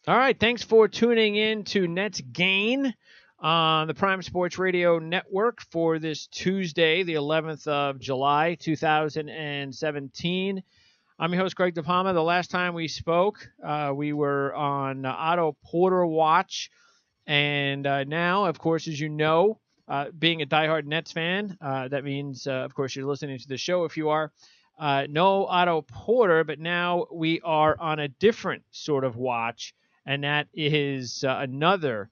All right, thanks for tuning in to Nets Gain on the Prime Sports Radio Network for this Tuesday, the 11th of July, 2017. I'm your host, Greg DePalma. The last time we spoke, we were on Otto Porter watch. And now, of course, as you know, being a diehard Nets fan, that means, of course, you're listening to the show if you are. No Otto Porter, but now we are on a different sort of watch, and that is another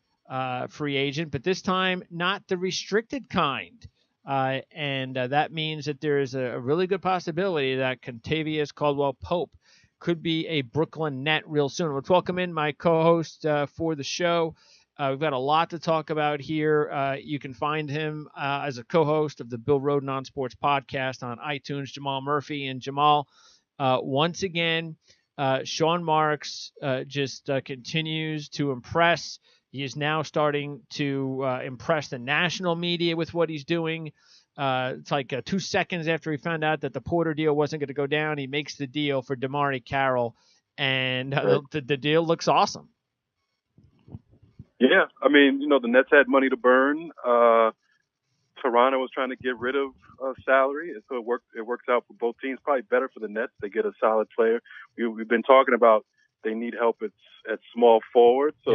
free agent, but this time not the restricted kind. And that means that there is a really good possibility that Kentavious Caldwell-Pope could be a Brooklyn Net real soon. Let's welcome in my co-host for the show. We've got a lot to talk about here. You can find him as a co-host of the Bill Rhoden on Sports podcast on iTunes, Jamal Murphy. And Jamal, once again, Sean Marks just continues to impress. He is now starting to impress the national media with what he's doing. It's like 2 seconds after he found out that the Porter deal wasn't going to go down, he makes the deal for DeMarre Carroll, and the deal looks awesome. Yeah, I mean, the Nets had money to burn. Toronto was trying to get rid of salary, and so it works out for both teams. Probably better for the Nets. They get a solid player. We've been talking about they need help at small forward, so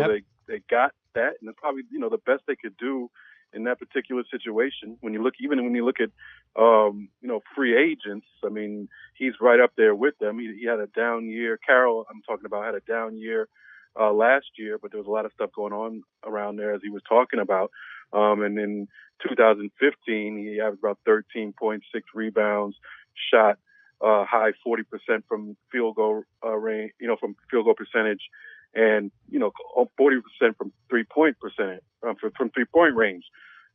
they got that, and it's probably the best they could do in that particular situation. When you look at free agents, I mean, he's right up there with them. He had a down year. Carroll, I'm talking about, had a down year last year, but there was a lot of stuff going on around there as he was talking about. And in 2015, he averaged about 13.6 rebounds, shot high 40% from field goal range, from field goal percentage, and 40% from 3-point percentage from 3-point range.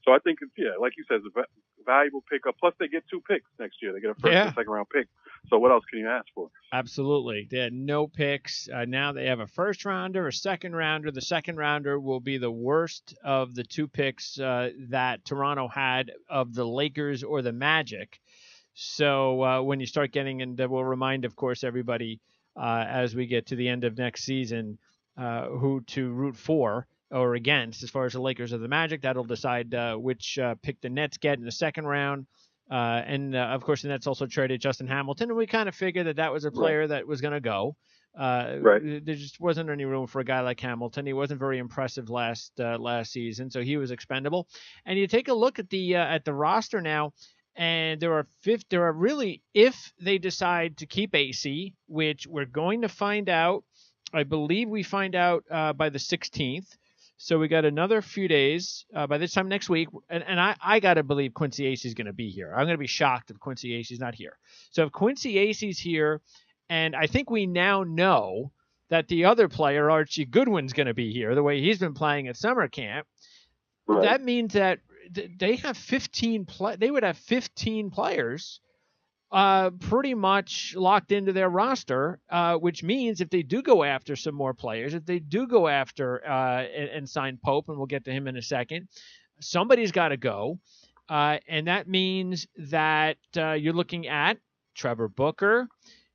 So I think, like you said, it's a valuable pickup. Plus, they get 2 picks next year. They get a first and second round pick. So what else can you ask for? Absolutely. They had no picks. Now they have a first rounder, a second rounder. The second rounder will be the worst of the 2 picks that Toronto had of the Lakers or the Magic. So when you start getting, and we'll remind, of course, everybody as we get to the end of next season who to root for or against as far as the Lakers or the Magic. That'll decide which pick the Nets get in the second round. Of course, the Nets also traded Justin Hamilton, and we kind of figured that was a player that was going to go. There just wasn't any room for a guy like Hamilton. He wasn't very impressive last season, so he was expendable. And you take a look at the roster now, and there are really, if they decide to keep AC, which we're going to find out, I believe we find out by the 16th. So we got another few days by this time next week. And I got to believe Quincy Acee is going to be here. I'm going to be shocked if Quincy Acee is not here. So if Quincy Acee's here, and I think we now know that the other player, Archie Goodwin's going to be here, the way he's been playing at summer camp, that means that they have 15 they would have 15 players pretty much locked into their roster, which means if they do go after some more players, if they do go after and sign Pope, and we'll get to him in a second, somebody's got to go. And that means that you're looking at Trevor Booker,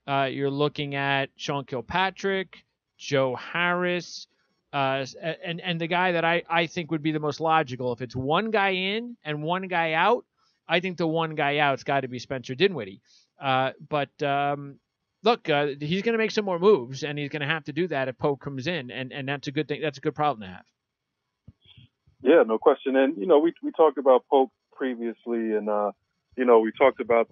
you're looking at Sean Kilpatrick, Joe Harris, and the guy that I think would be the most logical. If it's one guy in and one guy out, I think the one guy out's got to be Spencer Dinwiddie. But look, he's going to make some more moves, and he's going to have to do that if Pope comes in, and that's a good thing. That's a good problem to have. Yeah, no question. And we talked about Pope previously, and we talked about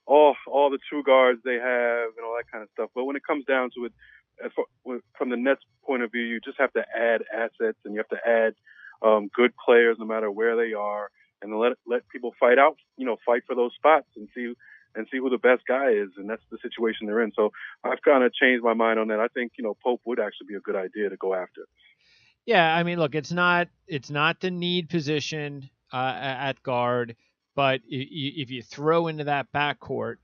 all the true guards they have and all that kind of stuff. But when it comes down to it, from the Nets' point of view, you just have to add assets, and you have to add good players no matter where they are, and let people fight for those spots and see who the best guy is, and that's the situation they're in. So I've kind of changed my mind on that. I think Pope would actually be a good idea to go after. Yeah, I mean, look, it's not the need position at guard, but if you throw into that backcourt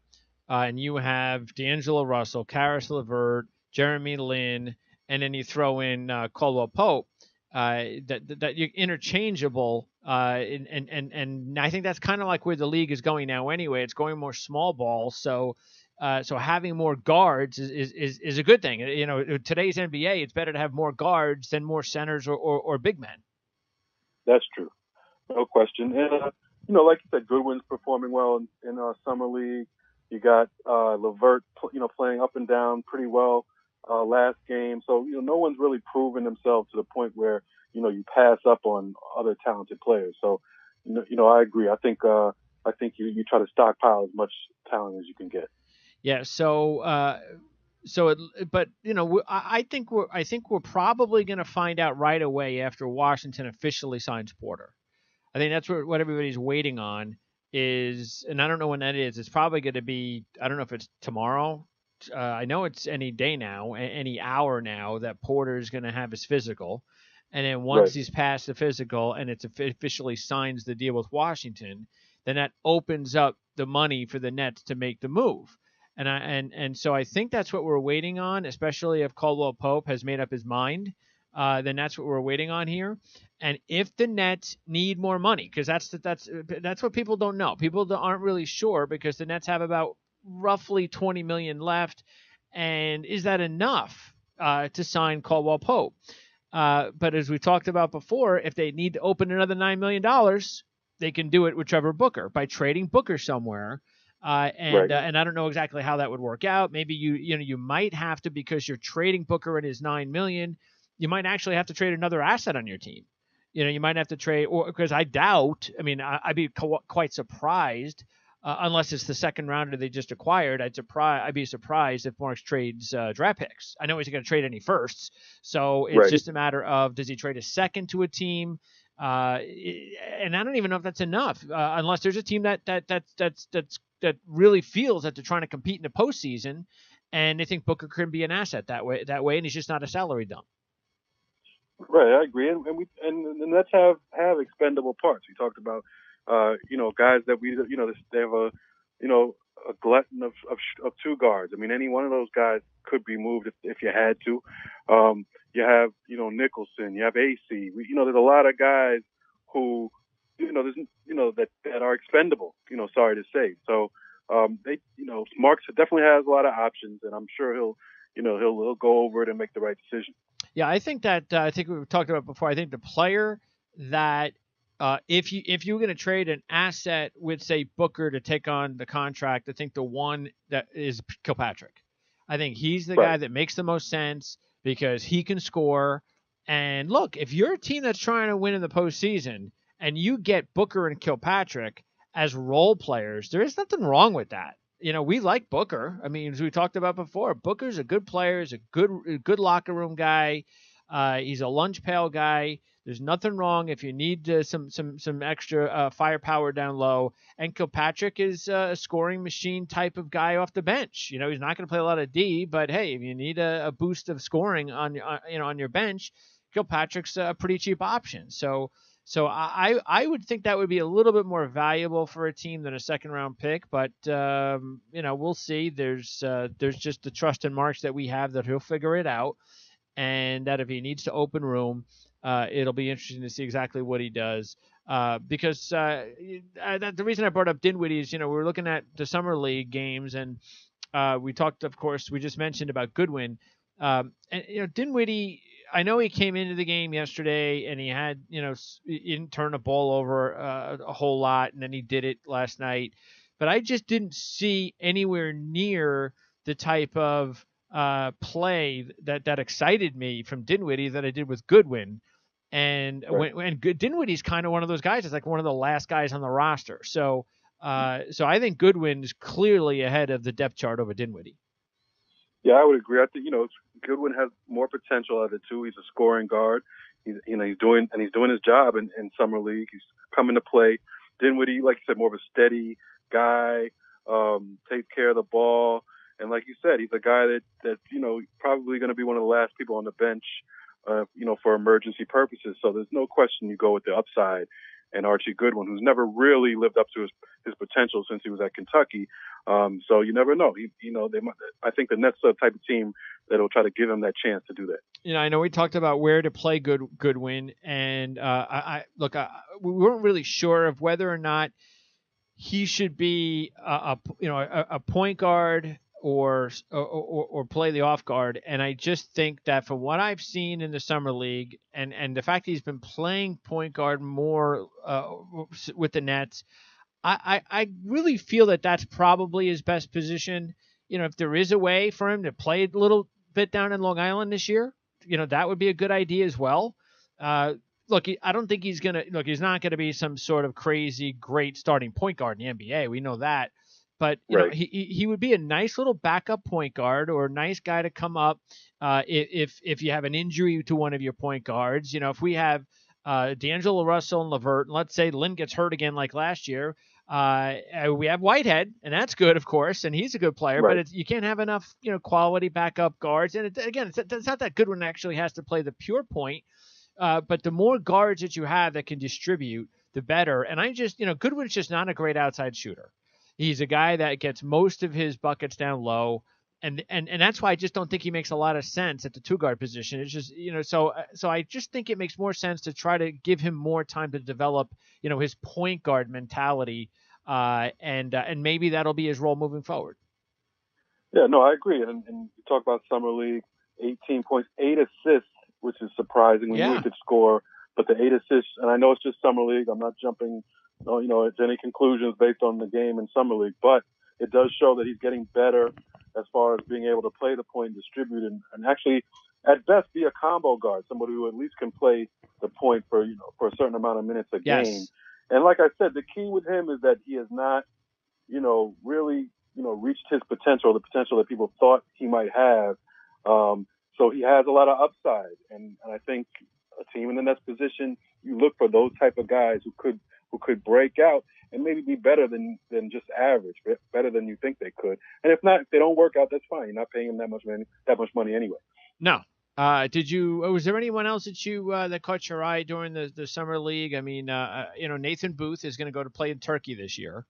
and you have D'Angelo Russell, Karis LeVert, Jeremy Lin, and then you throw in Caldwell Pope, that you're interchangeable, and I think that's kind of like where the league is going now anyway. It's going more small ball, so So having more guards is a good thing. Today's NBA, it's better to have more guards than more centers or big men. That's true. No question. And, like you said, Goodwin's performing well in summer league. You got LeVert, playing up and down pretty well last game. So, no one's really proven themselves to the point where, you pass up on other talented players. So, I agree. I think you try to stockpile as much talent as you can get. Yeah. But I think we're probably going to find out right away after Washington officially signs Porter. I think that's what everybody's waiting on is, and I don't know when that is. It's probably going to be, I don't know if it's tomorrow. I know it's any day now, any hour now that Porter's going to have his physical. And then once he's passed the physical and it's officially signs the deal with Washington, then that opens up the money for the Nets to make the move. And so I think that's what we're waiting on, especially if Caldwell Pope has made up his mind. Then that's what we're waiting on here. And if the Nets need more money, because that's what people don't know. People aren't really sure because the Nets have about roughly $20 million left. And is that enough to sign Caldwell Pope? But as we talked about before, if they need to open another $9 million, they can do it with Trevor Booker by trading Booker somewhere. And I don't know exactly how that would work out. Maybe you might have to, because you're trading Booker and his $9 million. You might actually have to trade another asset on your team. You might have to trade, or because I doubt. I mean, I'd be quite surprised, unless it's the second rounder they just acquired. I'd be surprised if Marks trades draft picks. I know he's going to trade any firsts, so it's just a matter of, does he trade a second to a team? And I don't even know if that's enough, unless there's a team that really feels that they're trying to compete in the postseason, and they think Booker can be an asset that way, and he's just not a salary dump. Right, I agree, and the Nets have expendable parts. We talked about, guys that they have a glutton of two guards. I mean, any one of those guys could be moved if you had to. You have, Nicholson, you have AC. There's a lot of guys who, that are expendable. Sorry to say. So, Marks definitely has a lot of options, and I'm sure he'll go over it and make the right decision. Yeah, I think we've talked about before. I think the player that if you were going to trade an asset with, say, Booker to take on the contract, I think the one that is Kilpatrick. I think he's the guy that makes the most sense because he can score. And look, if you're a team that's trying to win in the postseason and you get Booker and Kilpatrick as role players, there is nothing wrong with that. We like Booker. I mean, as we talked about before, Booker's a good player. He's a good locker room guy. He's a lunch pail guy. There's nothing wrong if you need some extra firepower down low. And Kilpatrick is a scoring machine type of guy off the bench. He's not going to play a lot of D, but hey, if you need a boost of scoring on your bench, Kilpatrick's a pretty cheap option. So I would think that would be a little bit more valuable for a team than a second round pick, but we'll see. There's just the trust in Marks that we have that he'll figure it out, and that if he needs to open room, it'll be interesting to see exactly what he does. Because the reason I brought up Dinwiddie is we're looking at the summer league games, and we talked, of course, we just mentioned about Goodwin, and Dinwiddie. I know he came into the game yesterday and he had, he didn't turn the ball over a whole lot, and then he did it last night. But I just didn't see anywhere near the type of play that excited me from Dinwiddie that I did with Goodwin. And when Dinwiddie's kind of one of those guys, it's like one of the last guys on the roster. So I think Goodwin is clearly ahead of the depth chart over Dinwiddie. Yeah, I would agree. I think Goodwin has more potential out of the two. He's a scoring guard. He's doing his job in summer league. He's coming to play. Dinwiddie, like you said, more of a steady guy. Takes care of the ball, and like you said, he's a guy that probably going to be one of the last people on the bench, for emergency purposes. So there's no question you go with the upside. And Archie Goodwin, who's never really lived up to his potential since he was at Kentucky. So you never know. I think the Nets are the type of team that will try to give him that chance to do that. I know we talked about where to play Goodwin, and we weren't really sure of whether or not he should be a point guard or play the off guard. And I just think that from what I've seen in the summer league and the fact that he's been playing point guard more with the Nets, I really feel that that's probably his best position. If there is a way for him to play a little bit down in Long Island this year, that would be a good idea as well. Look, I don't think he's not going to be some sort of crazy great starting point guard in the NBA. We know that. But he would be a nice little backup point guard or a nice guy to come up if you have an injury to one of your point guards. If we have D'Angelo Russell and LeVert, and let's say Lynn gets hurt again like last year, we have Whitehead, and that's good, of course, and he's a good player. Right. But you can't have enough quality backup guards. And it's not that good when it actually has to play the pure point. But the more guards that you have that can distribute, the better. And Goodwin's just not a great outside shooter. He's a guy that gets most of his buckets down low. And that's why I just don't think he makes a lot of sense at the two guard position. It's just, so I just think it makes more sense to try to give him more time to develop, his point guard mentality. And maybe that'll be his role moving forward. Yeah, no, I agree. And you talk about Summer League, 18 points, 8 assists, which is surprising. We knew he could score, but the 8 assists, and I know it's just Summer League. I'm not jumping, to any conclusions based on the game in Summer League, but it does show that he's getting better as far as being able to play the point and distribute and actually, at best, be a combo guard, somebody who at least can play the point for a certain amount of minutes a game. And like I said, the key with him is that he has not, really, reached his potential, the potential that people thought he might have. So he has a lot of upside, and I think a team in the Nets position, you look for those type of guys who could break out and maybe be better than just average, better than you think they could. And if not, if they don't work out, that's fine. You're not paying them that much money anyway. No. Was there anyone else that caught your eye during the summer league? I mean, Nathan Booth is going to go to play in Turkey this year,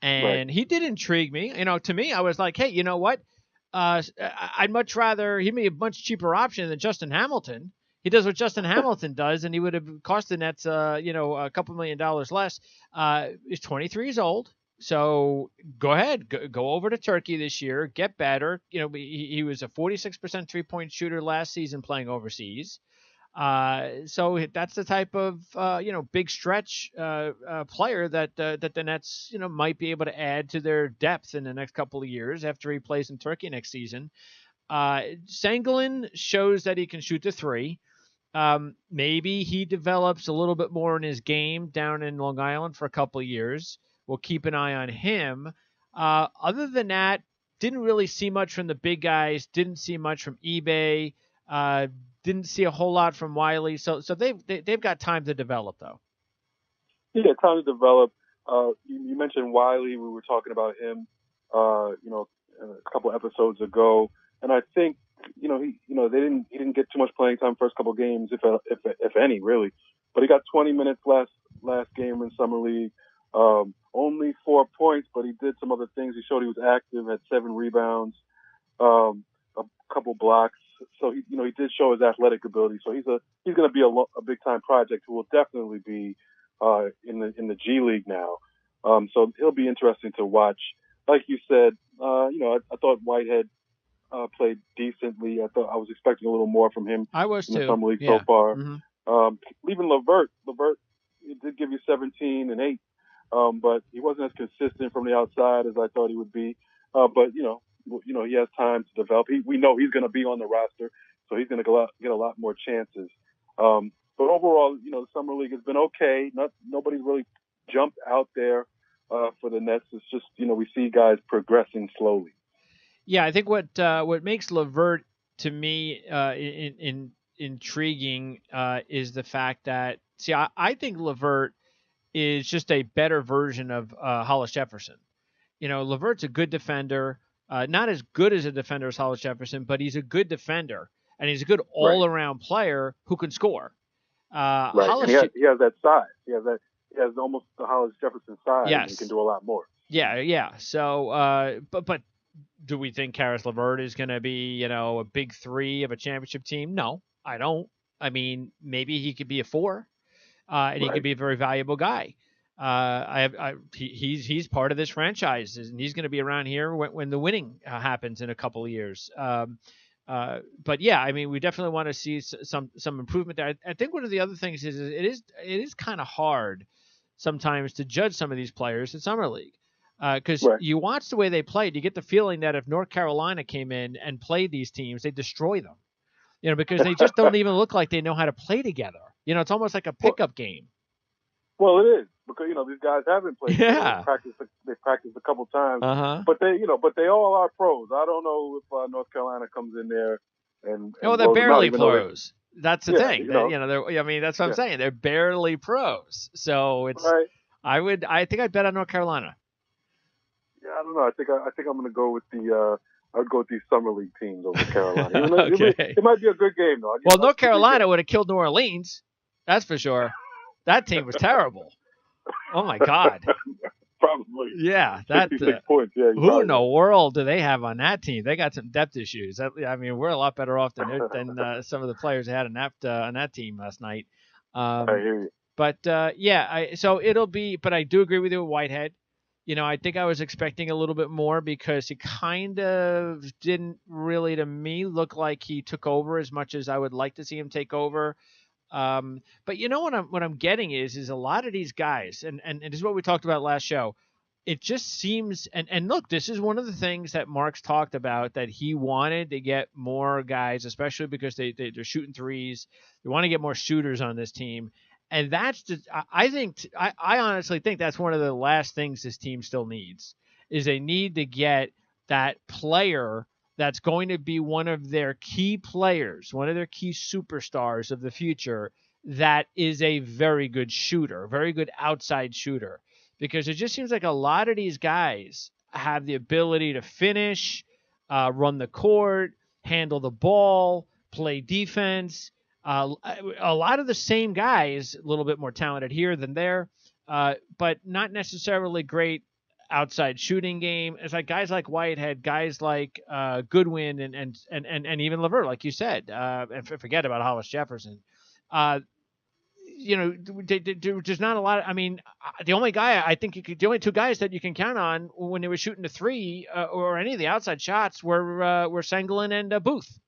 and he did intrigue me. To me, I was like, hey, you know what? I'd much rather he'd be a much cheaper option than Justin Hamilton. He does what Justin Hamilton does, and he would have cost the Nets, a couple $1 million less. He's 23 years old, so go ahead, go over to Turkey this year, get better. He was a 46% 3-point shooter last season playing overseas. So that's the type of big stretch player that the Nets might be able to add to their depth in the next couple of years after he plays in Turkey next season. Sengun shows that he can shoot the three. Maybe he develops a little bit more in his game down in Long Island for a couple of years. We'll keep an eye on him. Other than that, didn't really see much from the big guys. Didn't see much from eBay. Didn't see a whole lot from Wiley. So they've got time to develop, though. Yeah, time to develop. You mentioned Wiley. We were talking about him, a couple episodes ago, and I think he didn't get too much playing time first couple games, if any, really. But he got 20 minutes last game in Summer League. Only 4 points, but he did some other things. He showed he was active, had 7 rebounds, a couple blocks. So he did show his athletic ability. So he's going to be a big time project who will definitely be in the G League now. So he'll be interesting to watch. Like you said, I thought Whitehead played decently. I was expecting a little more from him. I was in the too. Summer League so far. Mm-hmm. Even LeVert he did give you 17 and 8, but he wasn't as consistent from the outside as I thought he would be. But he has time to develop. We know he's going to be on the roster, so he's going to get a lot more chances. But overall, the Summer League has been okay. Nobody's really jumped out there for the Nets. It's just we see guys progressing slowly. Yeah, I think what makes LeVert to me intriguing is the fact that I think LeVert is just a better version of Hollis Jefferson. LeVert's a good defender, not as good as a defender as Hollis Jefferson, but he's a good defender and he's a good all-around player who can score. Right. He has that size. He has almost the Hollis Jefferson size. Yes. And he can do a lot more. Yeah. So, but do we think Caris LeVert is going to be, a big 3 of a championship team? No, I don't. I mean, maybe he could be a 4, and he could be a very valuable guy. He's part of this franchise, and he's going to be around here when the winning happens in a couple of years. But yeah, I mean, we definitely want to see some improvement there. I think one of the other things is it is kind of hard sometimes to judge some of these players in summer league because Right. you watch the way they played, you get the feeling that if North Carolina came in and played these teams, they destroy them. Because they just don't even look like they know how to play together. It's almost like a Well, pickup game. well, it is because these guys haven't played. Yeah. They practiced a couple times, Uh-huh. but they all are pros. I don't know if North Carolina comes in there and Well, they're blows them out, barely even though pros. That's the thing. they're, I mean, that's what I'm yeah, saying. They're barely pros. So right. I think I'd bet on North Carolina. Yeah, I don't know. I think I'm going to go with I'd go with these summer league teams over Carolina. Okay. It might be a good game though. Well, North Carolina would have killed New Orleans. That's for sure. That team was terrible. Oh my God. Probably. Yeah, that 56 points. Yeah. who in the world do they have on that team? They got some depth issues. I mean, we're a lot better off than some of the players they had on that team last night. I hear you. But so it'll be. But I do agree with you with Whitehead. I think I was expecting a little bit more because he kind of didn't really, to me, look like he took over as much as I would like to see him take over. But what I'm getting is a lot of these guys, and this is what we talked about last show. It just seems, and look, this is one of the things that Mark's talked about, that he wanted to get more guys, especially because they're shooting threes. They want to get more shooters on this team. And that's just, I honestly think that's one of the last things this team still needs, is they need to get that player that's going to be one of their key players, one of their key superstars of the future, that is a very good shooter, very good outside shooter. Because it just seems like a lot of these guys have the ability to finish, run the court, handle the ball, play defense. A lot of the same guys, a little bit more talented here than there, but not necessarily great outside shooting game. It's like guys like Whitehead, guys like Goodwin, and even LeVert, like you said, and forget about Hollis Jefferson. There's not a lot. I mean, the only two guys that you can count on when they were shooting the three or any of the outside shots were Senglin and Booth.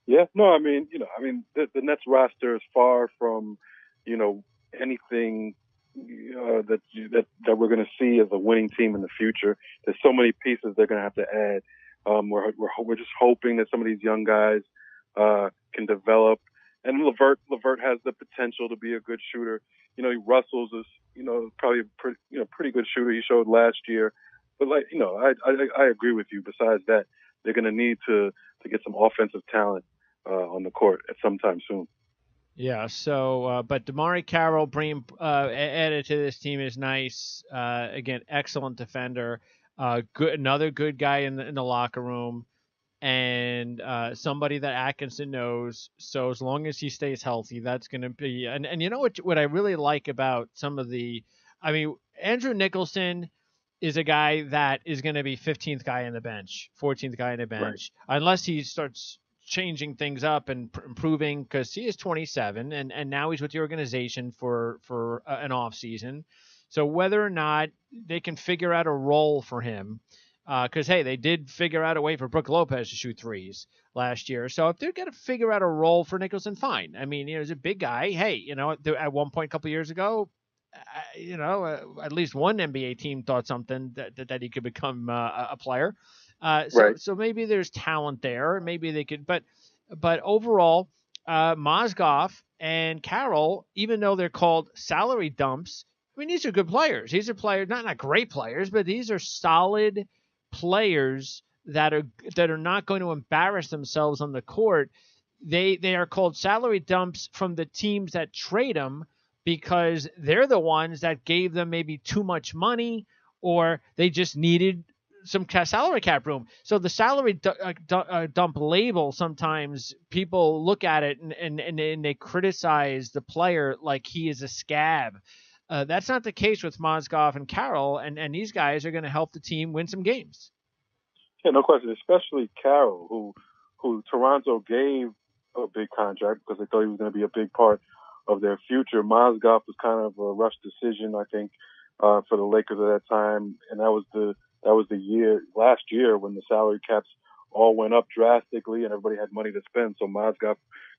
Yeah, no, I mean, the Nets roster is far from, anything that we're going to see as a winning team in the future. There's so many pieces they're going to have to add. We're just hoping that some of these young guys can develop. And LeVert has the potential to be a good shooter. Russell's is, probably a pretty good shooter. He showed last year. But I agree with you. Besides that, they're going to need to get some offensive talent on the court at some time soon. Yeah. So, but Damari Carroll being added to this team is nice. Again, excellent defender. Another good guy in the locker room, and somebody that Atkinson knows. So as long as he stays healthy, that's going to be. And you know what I really like about some of Andrew Nicholson is a guy that is going to be 15th guy on the bench, 14th guy on the bench, right, unless he starts changing things up and improving, because he is 27 and now he's with the organization for an off season. So whether or not they can figure out a role for him, because hey, they did figure out a way for Brook Lopez to shoot threes last year. So if they're going to figure out a role for Nicholson, fine. I mean, he's a big guy. Hey, at one point a couple years ago, at least one NBA team thought something that he could become a player. So maybe there's talent there. Maybe they could, but overall, Mozgov and Carroll, even though they're called salary dumps, I mean, these are good players. These are players, not great players, but these are solid players that are not going to embarrass themselves on the court. They are called salary dumps from the teams that trade them, because they're the ones that gave them maybe too much money, or they just needed some salary cap room. So the salary dump label, sometimes people look at it and they criticize the player like he is a scab. That's not the case with Mozgov and Carroll, and these guys are going to help the team win some games. Yeah, no question, especially Carroll, who Toronto gave a big contract because they thought he was going to be a big part of their future. Mozgov was kind of a rush decision, I think, for the Lakers at that time, and that was the year last year when the salary caps all went up drastically and everybody had money to spend. So Mozgov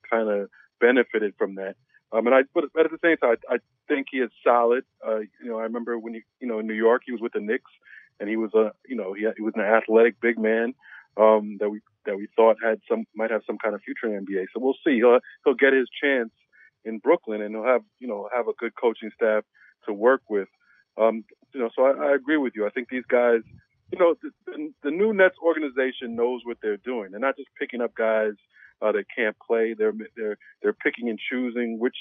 kind of benefited from that. But at the same time, I think he is solid. I remember when in New York, he was with the Knicks, and he was he was an athletic big man that we thought might have some kind of future in the NBA. So we'll see. He'll get his chance in Brooklyn, and he'll have a good coaching staff to work with. So I agree with you. I think these guys, the new Nets organization knows what they're doing. They're not just picking up guys that can't play. They're picking and choosing which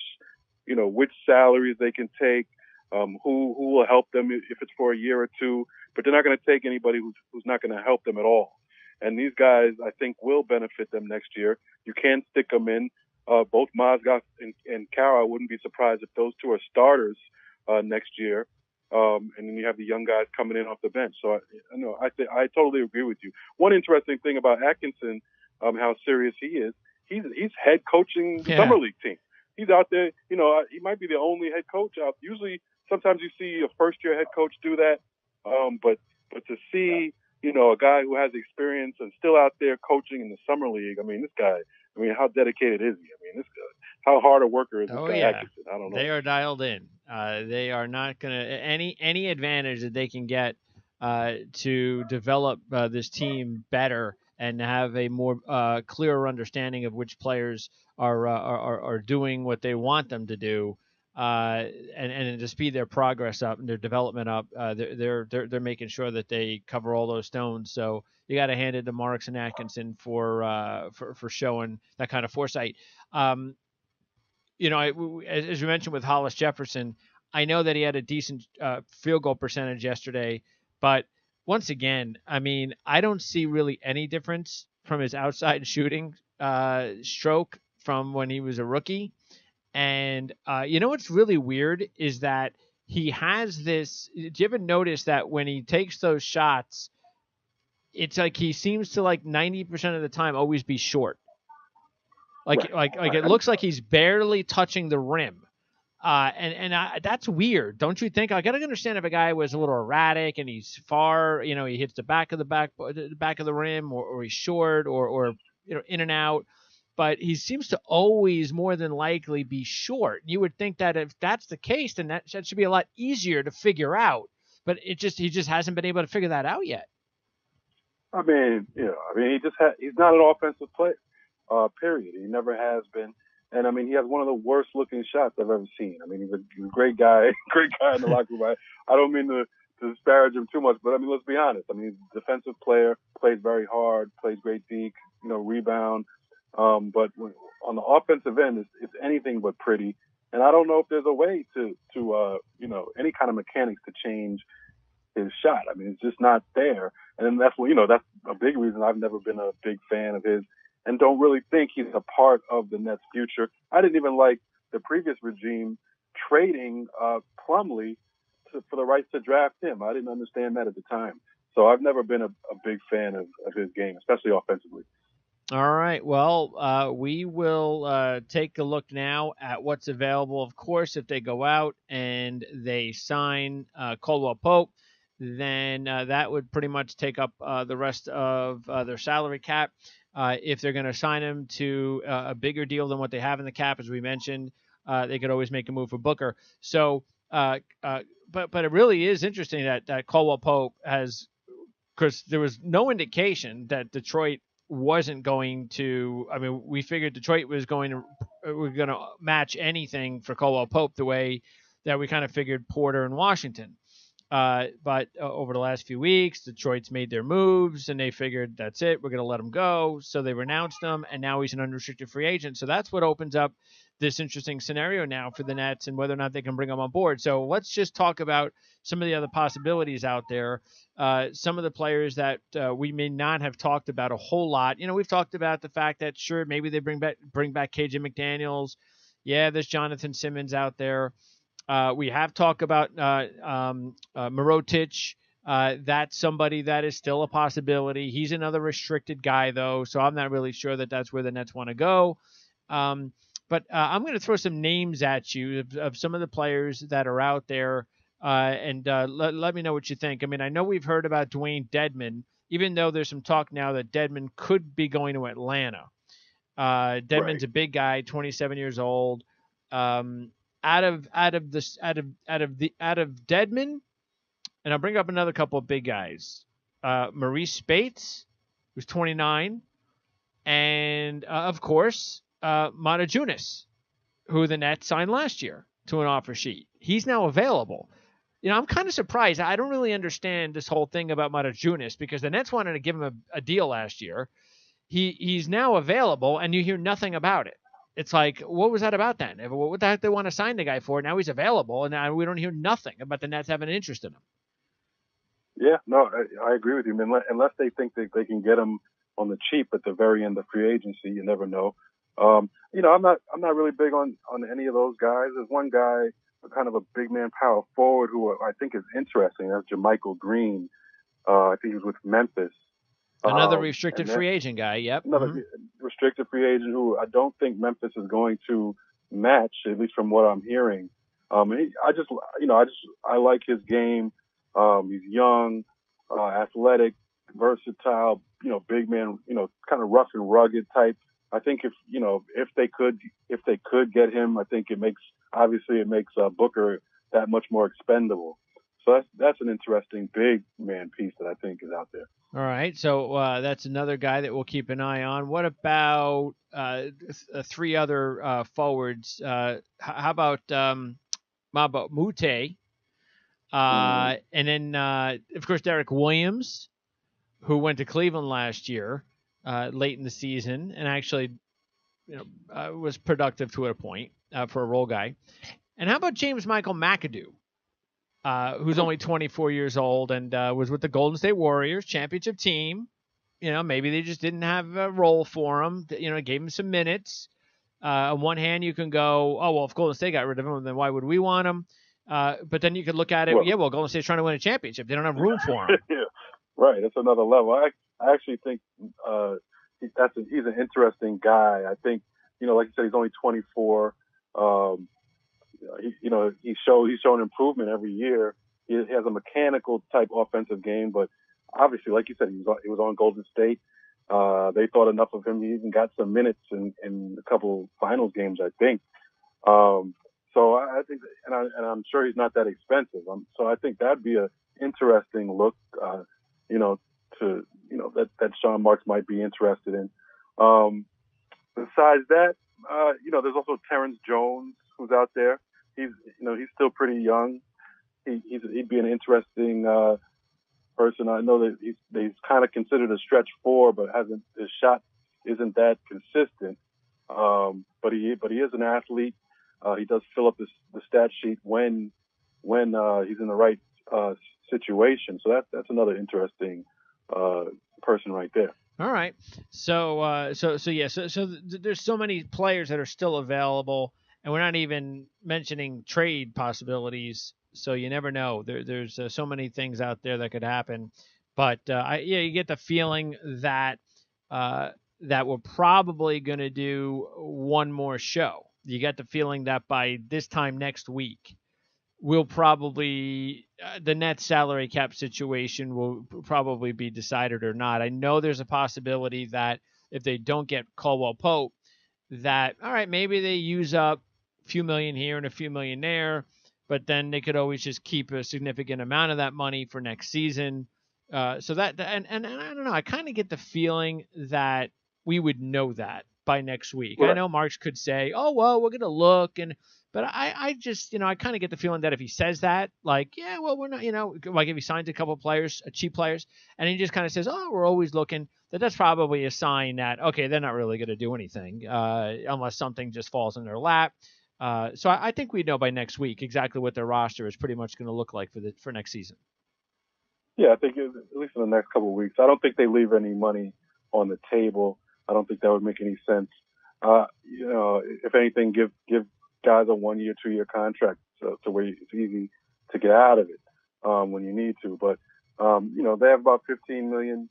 salaries they can take, who will help them if it's for a year or two. But they're not going to take anybody who's not going to help them at all. And these guys, I think, will benefit them next year. You can stick them in. Both Mozgov and Kara, I wouldn't be surprised if those two are starters next year. And then you have the young guys coming in off the bench. So I totally agree with you. One interesting thing about Atkinson, how serious he is, he's head coaching the summer league team. He's out there. He might be the only head coach out. Usually, sometimes you see a first-year head coach do that. But to see a guy who has experience and still out there coaching in the summer league, this guy. How dedicated is he? This guy. How hard a worker is this guy Atkinson? I don't know. They are dialed in. They are not going to any advantage that they can get to develop this team better and have a more clearer understanding of which players are doing what they want them to do, and to speed their progress up and their development up. They're making sure that they cover all those stones. So you got to hand it to Marks and Atkinson for showing that kind of foresight. As we mentioned with Hollis Jefferson, I know that he had a decent field goal percentage yesterday, but once again, I don't see really any difference from his outside shooting stroke from when he was a rookie. And what's really weird is that he has this. Do you ever notice that when he takes those shots, it's like he seems to 90% of the time always be short. Like it looks like he's barely touching the rim. That's weird, don't you think? I got to understand if a guy was a little erratic and he's far, he hits the back of the rim, or he's short, or in and out. But he seems to always more than likely be short. You would think that if that's the case, then that should be a lot easier to figure out. But he just hasn't been able to figure that out yet. He's not an offensive player, period. He never has been. And he has one of the worst looking shots I've ever seen. He's a great guy in the locker room. I don't mean to disparage him too much, but let's be honest. He's a defensive player, plays very hard, plays great deke, rebound. But on the offensive end, it's anything but pretty. And I don't know if there's a way to any kind of mechanics to change his shot. It's just not there. And that's that's a big reason I've never been a big fan of his, and don't really think he's a part of the Nets' future. I didn't even like the previous regime trading Plumlee for the rights to draft him. I didn't understand that at the time. So I've never been a big fan of his game, especially offensively. All right. Well, we will take a look now at what's available. Of course, if they go out and they sign Caldwell Pope, then that would pretty much take up the rest of their salary cap. If they're going to sign him to a bigger deal than what they have in the cap, as we mentioned, they could always make a move for Booker. So, but it really is interesting that Caldwell Pope has, because there was no indication that Detroit wasn't going to. We figured Detroit was going to match anything for Caldwell Pope the way that we kind of figured Porter and Washington. But over the last few weeks, Detroit's made their moves, and they figured that's it. We're going to let him go. So they renounced him, and now he's an unrestricted free agent. So that's what opens up this interesting scenario now for the Nets and whether or not they can bring him on board. So let's just talk about some of the other possibilities out there. Some of the players that we may not have talked about a whole lot. We've talked about the fact that, sure, maybe they bring back KJ McDaniels. Yeah, there's Jonathan Simmons out there. We have talked about Mirotic. That's somebody that is still a possibility. He's another restricted guy, though, so I'm not really sure that that's where the Nets want to go. But I'm going to throw some names at you of some of the players that are out there, and let me know what you think. I mean, I know we've heard about Dwayne Dedman, even though there's some talk now that Dedman could be going to Atlanta. Dedman's Right. a big guy, 27 years old. Out of Dedman, and I'll bring up another couple of big guys. Maurice Spates, who's 29, and of course, Matajunas, who the Nets signed last year to an offer sheet. He's now available. I'm kind of surprised. I don't really understand this whole thing about Matajunas because the Nets wanted to give him a deal last year. He's now available, and you hear nothing about it. It's like, what was that about then? What the heck they want to sign the guy for? Now he's available, and now we don't hear nothing about the Nets having an interest in him. Yeah, no, I agree with you. I mean, unless they think that they can get him on the cheap at the very end of free agency, you never know. I'm not really big on any of those guys. There's one guy, kind of a big man power forward, who I think is interesting. That's JaMychal Green. I think he was with Memphis. Another restricted free agent guy. Yep. Another restricted free agent who I don't think Memphis is going to match, at least from what I'm hearing. I like his game. He's young, athletic, versatile, big man, kind of rough and rugged type. I think if they could get him, I think it makes Booker that much more expendable. So that's an interesting big man piece that I think is out there. All right, so that's another guy that we'll keep an eye on. What about three other forwards? How about Mbah a Moute? And then, of course, Derek Williams, who went to Cleveland last year, late in the season, and actually, was productive to a point for a role guy. And how about James Michael McAdoo, who's only 24 years old and was with the Golden State Warriors, championship team. Maybe they just didn't have a role for him. Gave him some minutes. On one hand, you can go, oh, well, if Golden State got rid of him, then why would we want him? But then you could look at it, Golden State's trying to win a championship. They don't have room for him. Yeah, right. That's another level. I actually think he's an interesting guy. I think, like you said, he's only 24. He's shown improvement every year. He has a mechanical type offensive game, but obviously, like you said, he was on Golden State. They thought enough of him. He even got some minutes in a couple finals games, I think. So I think, and I'm sure he's not that expensive. So I think that'd be a interesting look, that Sean Marks might be interested in. Besides that, there's also Terrence Jones, who's out there. He's still pretty young. He'd be an interesting person. I know that he's kind of considered a stretch four, but his shot isn't that consistent. But he is an athlete. He does fill up the stat sheet when he's in the right situation. So that's another interesting person right there. All right. So there's so many players that are still available, and we're not even mentioning trade possibilities. So you never know. There's so many things out there that could happen. But you get the feeling that we're probably going to do one more show. You get the feeling that by this time next week, we'll probably the net salary cap situation will probably be decided or not. I know there's a possibility that if they don't get Caldwell Pope, that all right, maybe they use up a few million here and a few million there, but then they could always just keep a significant amount of that money for next season. So that and I don't know. I kind of get the feeling that we would know that by next week. Right. I know Marks could say, "Oh well, we're gonna look," but I just I kind of get the feeling that if he says that, like, yeah, well, we're not, like if he signs a couple of players, cheap players, and he just kind of says, "Oh, we're always looking," that's probably a sign that okay, they're not really gonna do anything unless something just falls in their lap. So I think we know by next week exactly what their roster is pretty much going to look like for next season. Yeah, I think at least in the next couple of weeks. I don't think they leave any money on the table. I don't think that would make any sense. If anything, give guys a 1 year, 2 year contract to where it's easy to get out of it when you need to. But they have about 15 to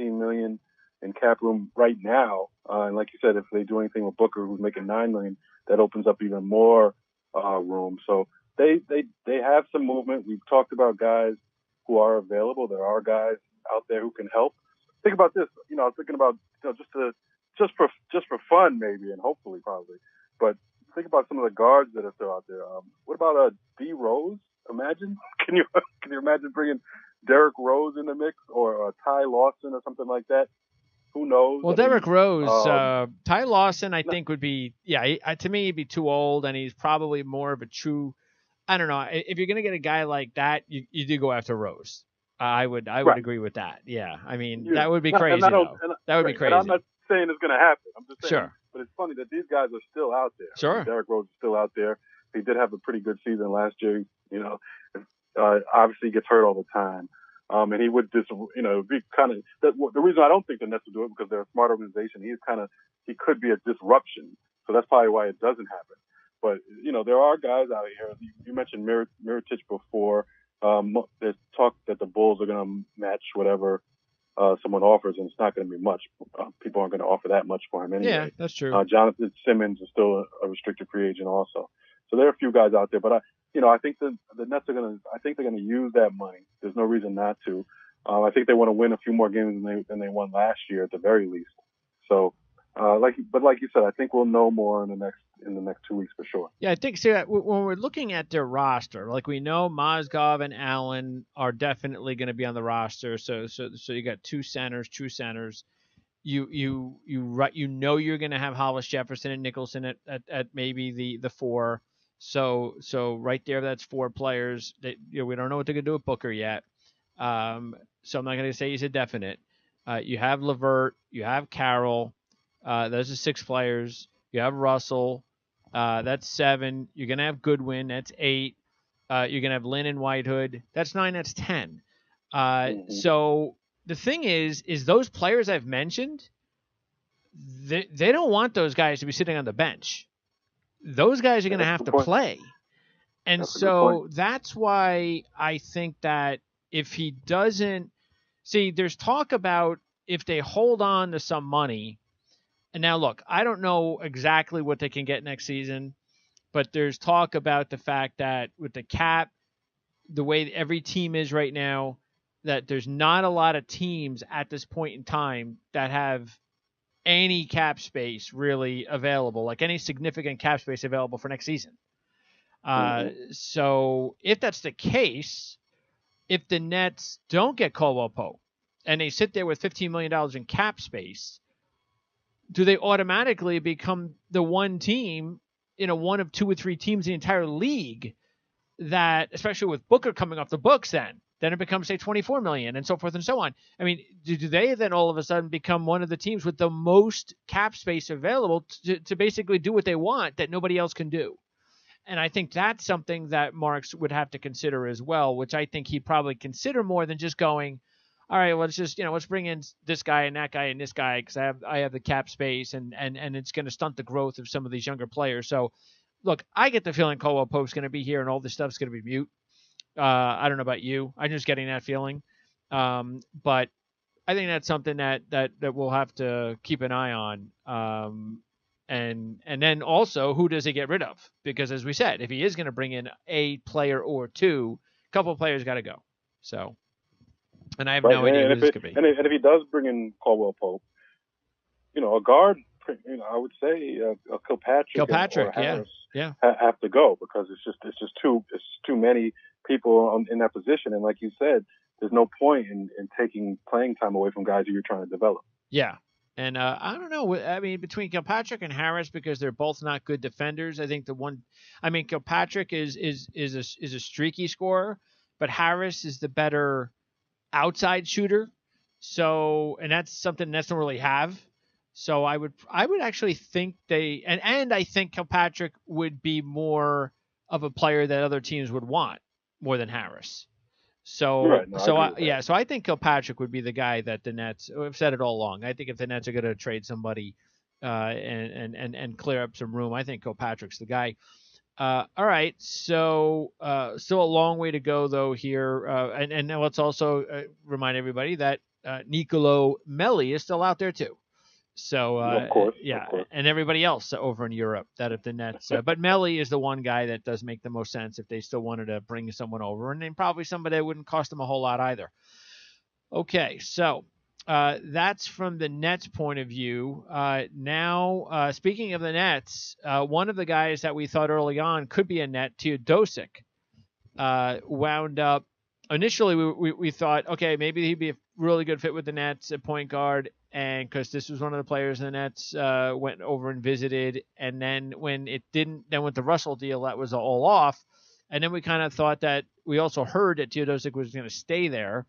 18 million in cap room right now. And like you said, if they do anything with Booker, who's making $9 million, that opens up even more room. So they have some movement. We've talked about guys who are available. There are guys out there who can help. Think about this. I was thinking about just for fun maybe, and hopefully probably, but think about some of the guards that are still out there. What about D Rose? Imagine, can you imagine bringing Derrick Rose in the mix, or Ty Lawson or something like that? Who knows? Well, Derrick Rose, Ty Lawson, I think would be, to me, he'd be too old, and he's probably more of a true, I don't know. If you're going to get a guy like that, you do go after Rose. I would agree with that. Yeah. I mean, that would be crazy, though. That would be crazy. And I'm not saying it's going to happen. I'm just saying. Sure. But it's funny that these guys are still out there. Sure. Derrick Rose is still out there. He did have a pretty good season last year. Obviously he gets hurt all the time. And he would just, be kind of, the reason I don't think the Nets will do it, because they're a smart organization. He could be a disruption. So that's probably why it doesn't happen. But, there are guys out here. You mentioned Mirotic before. There's talk that the Bulls are going to match whatever someone offers, and it's not going to be much. People aren't going to offer that much for him anyway. Yeah, that's true. Jonathan Simmons is still a restricted free agent also. So there are a few guys out there, but I think the Nets are they're going to use that money. There's no reason not to. I think they want to win a few more games than they won last year at the very least. So, like you said, I think we'll know more in the next 2 weeks for sure. Yeah, I think so. When we're looking at their roster, like we know Mozgov and Allen are definitely going to be on the roster. So you got true centers. You you're going to have Hollis Jefferson and Nicholson at maybe the 4. So right there, that's 4 players that we don't know what they're going to do with Booker yet. So I'm not going to say he's a definite. You have LeVert, you have Carroll. Those are 6 players. You have Russell. That's 7. You're going to have Goodwin. That's 8. You're going to have Lynn and Whitehood. That's 9. That's 10. So the thing is those players I've mentioned, they don't want those guys to be sitting on the bench. Those guys are going to have to play. And so that's why I think that if he doesn't see, there's talk about if they hold on to some money. And now look, I don't know exactly what they can get next season, but there's talk about the fact that with the cap, the way every team is right now, that there's not a lot of teams at this point in time that have any cap space really available, like any significant cap space available for next season. So if that's the case, if the Nets don't get Caldwell Pope and they sit there with $15 million in cap space, do they automatically become the one team, one of 2 or 3 teams in the entire league that, especially with Booker coming off the books, then it becomes, say, $24 million and so forth and so on. I mean, do they then all of a sudden become one of the teams with the most cap space available to basically do what they want that nobody else can do? And I think that's something that Marks would have to consider as well, which I think he'd probably consider more than just going, all right, well, let's bring in this guy and that guy and this guy because I have the cap space and it's going to stunt the growth of some of these younger players. So, look, I get the feeling Caldwell Pope's going to be here and all this stuff's going to be mute. I don't know about you. I'm just getting that feeling. But I think that's something that we'll have to keep an eye on. And then also, who does he get rid of? Because as we said, if he is going to bring in a player or 2, a couple of players got to go. So, and I have no idea who this could be. And if he does bring in Caldwell Pope, a guard, I would say Kilpatrick or Harris have to go because it's just too many people in that position. And like you said, there's no point in taking playing time away from guys who you're trying to develop. Yeah. And I don't know. I mean, between Kilpatrick and Harris, because they're both not good defenders, I think Kilpatrick is a streaky scorer, but Harris is the better outside shooter. So, and that's something Nets don't really have. So I would actually think and I think Kilpatrick would be more of a player that other teams would want more than Harris. So, so I think Kilpatrick would be the guy that the Nets. I've said it all along. I think if the Nets are going to trade somebody and clear up some room, I think Kilpatrick's the guy. All right, so still a long way to go though here, and let's also remind everybody that Nicolo Melli is still out there too. So of course, yeah, of course. and everybody else over in Europe that if the Nets, but Melly is the one guy that does make the most sense if they still wanted to bring someone over, and then probably somebody that wouldn't cost them a whole lot either. Okay, so that's from the Nets' point of view. Now, speaking of the Nets, one of the guys that we thought early on could be a Net, Teodosic, wound up. Initially, we thought, okay, maybe he'd be a really good fit with the Nets at point guard, and because this was one of the players the Nets went over and visited, and then when it didn't, then with the Russell deal, that was all off, and then we kind of thought that we also heard that Teodosic was going to stay there.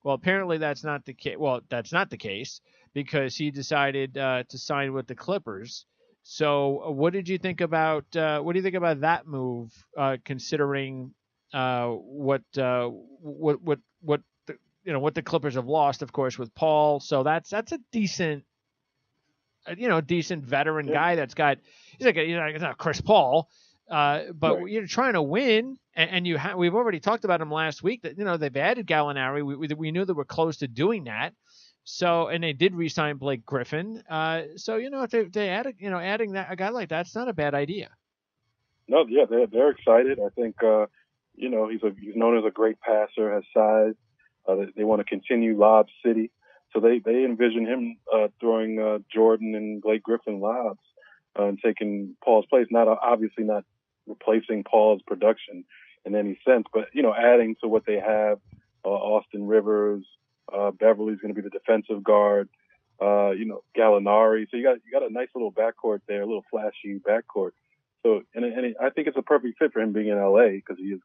Well, apparently that's not the case. Well, that's not the case because he decided to sign with the Clippers. So, what did you think about? What do you think about that move? Considering what the, what the Clippers have lost, of course, with Paul. So that's a decent, decent veteran guy that's got. He's like it's not Chris Paul. But right. You're trying to win, and we've already talked about him last week that they've added Gallinari. We knew they were close to doing that. So and they did re-sign Blake Griffin. So if they added adding that a guy like that's not a bad idea. No, yeah, they're excited. I think he's known as a great passer, has size. They want to continue Lob City, so they envision him throwing Jordan and Blake Griffin lobs and taking Paul's place. Obviously not replacing Paul's production in any sense, but adding to what they have. Austin Rivers, Beverly's going to be the defensive guard. Gallinari. So you got a nice little backcourt there, a little flashy backcourt. So and I think it's a perfect fit for him being in LA because he is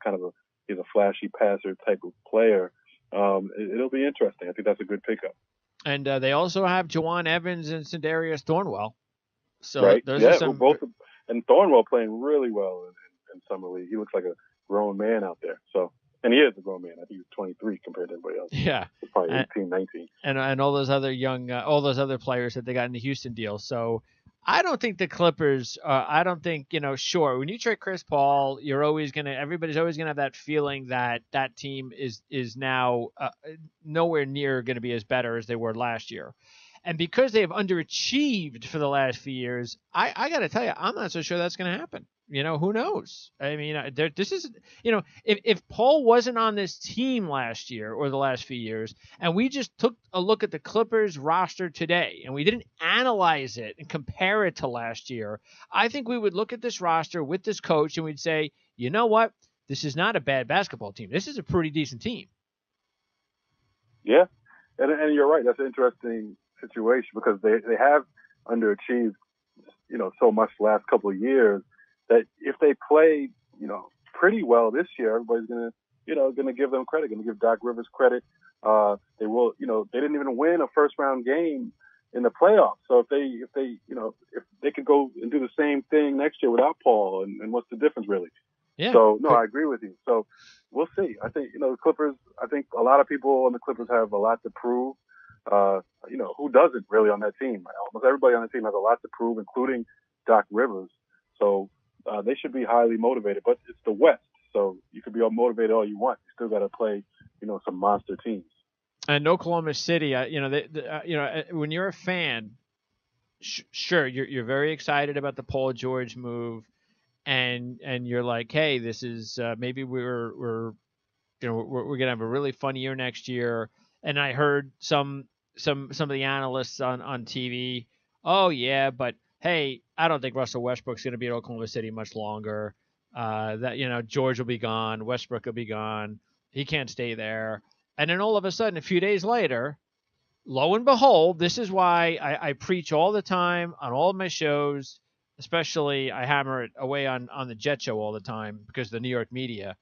he's a flashy passer type of player. It'll be interesting. I think that's a good pickup. And they also have Jawan Evans and Sindarius Thornwell. So right. Those are some... both and Thornwell playing really well in summer league. He looks like a grown man out there. So, and he is a grown man. I think he's 23 compared to everybody else. Yeah, he's probably 18, 19. And all those other all those other players that they got in the Houston deal. So, I don't think the Clippers. I don't think Sure, when you trade Chris Paul, everybody's always gonna have that feeling that team is now nowhere near going to be as better as they were last year. And because they have underachieved for the last few years, I got to tell you, I'm not so sure that's going to happen. Who knows? I mean, this is, if Paul wasn't on this team last year or the last few years, and we just took a look at the Clippers roster today, and we didn't analyze it and compare it to last year, I think we would look at this roster with this coach and we'd say, you know what? This is not a bad basketball team. This is a pretty decent team. Yeah, and you're right. That's an interesting situation because they have underachieved, so much the last couple of years that if they play, pretty well this year, everybody's gonna give them credit, gonna give Doc Rivers credit. They will, they didn't even win a first round game in the playoffs. So if they could go and do the same thing next year without Paul, and what's the difference really? Yeah. So no, I agree with you. So we'll see. I think the Clippers. I think a lot of people on the Clippers have a lot to prove. Who doesn't really on that team? Almost everybody on the team has a lot to prove, including Doc Rivers. So they should be highly motivated. But it's the West, so you could be all motivated all you want. You still got to play, some monster teams. And Oklahoma City, when you're a fan, sure, you're very excited about the Paul George move, and you're like, hey, this is maybe we're gonna have a really fun year next year. And I heard some of the analysts on TV, oh yeah, but hey, I don't think Russell Westbrook's going to be at Oklahoma City much longer. That George will be gone, Westbrook will be gone, he can't stay there. And then all of a sudden, a few days later, lo and behold, this is why I preach all the time on all of my shows. Especially, I hammer it away on the Jet Show all the time because of the New York media.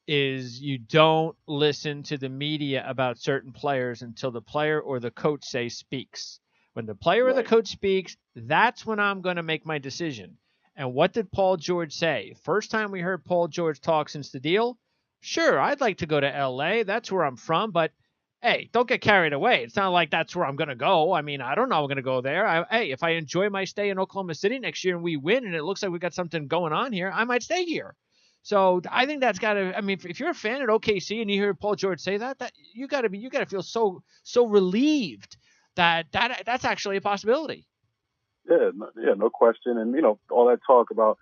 Is you don't listen to the media about certain players until the player or the coach speaks. When the player or the coach speaks, that's when I'm going to make my decision. And what did Paul George say? First time we heard Paul George talk since the deal, sure, I'd like to go to L.A. That's where I'm from, but hey, don't get carried away. It's not like that's where I'm going to go. I mean, I don't know I'm going to go there. If I enjoy my stay in Oklahoma City next year and we win and it looks like we got something going on here, I might stay here. So I think that's got to. I mean, if you're a fan at OKC and you hear Paul George say that you got to feel so relieved that that's actually a possibility. No question. And all that talk about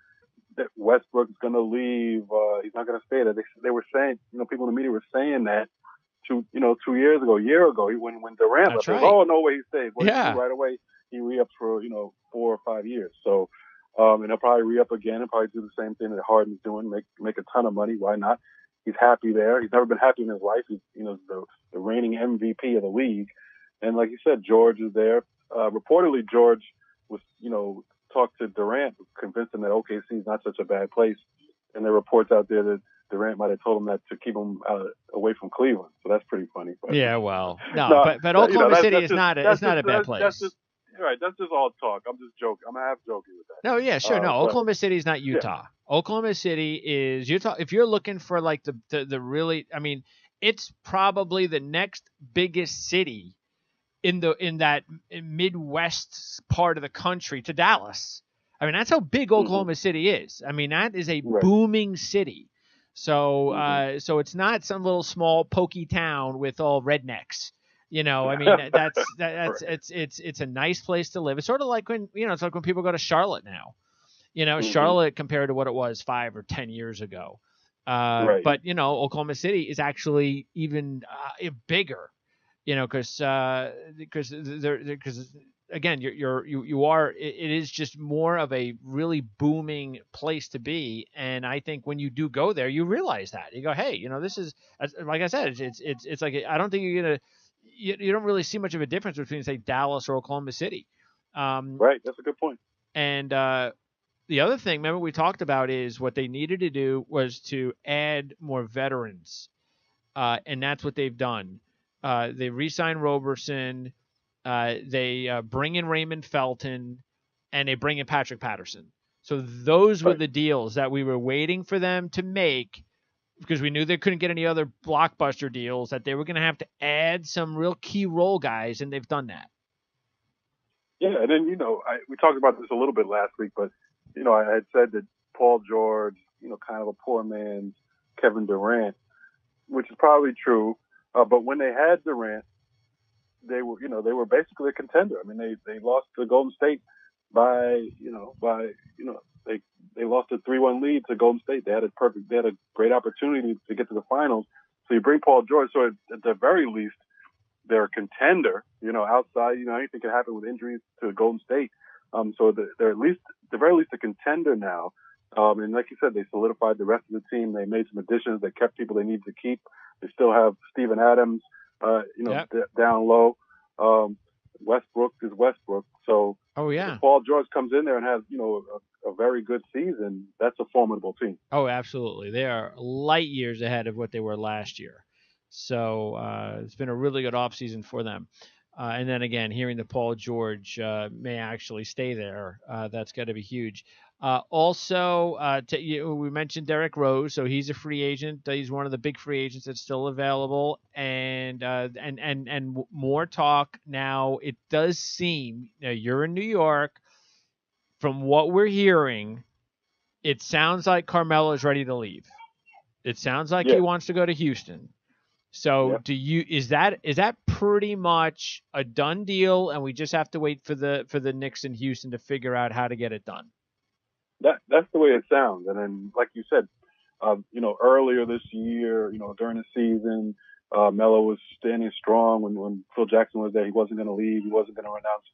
that Westbrook's going to leave, he's not going to stay there. They were saying, people in the media were saying that 2 years ago, a year ago, when Durant That's left, right. oh, no way he stays. Well, Yeah. right away he re-ups for 4 or 5 years. So, and he'll probably re-up again and probably do the same thing that Harden's doing, make a ton of money. Why not? He's happy there. He's never been happy in his life. He's the reigning MVP of the league, and like you said, George is there. Reportedly, George was talked to Durant, convinced him that OKC is not such a bad place, and there are reports out there that Durant might have told him that to keep him away from Cleveland. So that's pretty funny. But, yeah, well, no, but Oklahoma City is not a bad place. That's just all talk. I'm just joking. I'm half joking with that. No, yeah, sure. No, Oklahoma City is not Utah. Yeah. Oklahoma City is Utah. If you're looking for like the really, I mean, it's probably the next biggest city in that Midwest part of the country to Dallas. I mean, that's how big Oklahoma City is. I mean, that is a booming city. So, so it's not some little small pokey town with all rednecks. I mean, it's a nice place to live. It's sort of like when it's like when people go to Charlotte now. Charlotte compared to what it was 5 or 10 years ago. But Oklahoma City is actually even bigger. Because again, it is just more of a really booming place to be. And I think when you do go there, you realize that you go, hey, this is, like I said, it's like, I don't think you don't really see much of a difference between, say, Dallas or Oklahoma City. Right. That's a good point. And the other thing, remember we talked about, is what they needed to do was to add more veterans. And that's what they've done. They re-signed Roberson. They bring in Raymond Felton, and they bring in Patrick Patterson. So those were the deals that we were waiting for them to make, because we knew they couldn't get any other blockbuster deals, that they were going to have to add some real key role guys, and they've done that. Yeah, and then, we talked about this a little bit last week, but, I had said that Paul George, kind of a poor man's Kevin Durant, which is probably true. But when they had Durant, they were basically a contender. I mean, they lost to Golden State they lost a 3-1 lead to Golden State. They had a great opportunity to get to the finals. So you bring Paul George. So at the very least, they're a contender. Outside, anything can happen with injuries to Golden State. So they're at the very least a contender now. And like you said, they solidified the rest of the team. They made some additions. They kept people they needed to keep. They still have Steven Adams, down low. Westbrook is Westbrook. So if Paul George comes in there and has, a very good season, that's a formidable team. Oh, absolutely. They are light years ahead of what they were last year. So it's been a really good offseason for them. And then again, hearing that Paul George may actually stay there, that's got to be huge. Also, we mentioned Derrick Rose, so he's a free agent. He's one of the big free agents that's still available, and more talk now. It does seem, you're in New York. From what we're hearing, it sounds like Carmelo is ready to leave. It sounds like he wants to go to Houston. So is that pretty much a done deal, and we just have to wait for the Knicks in Houston to figure out how to get it done? That's the way it sounds. And then, like you said, earlier this year, during the season, Melo was standing strong when Phil Jackson was there. He wasn't going to leave. He wasn't going to renounce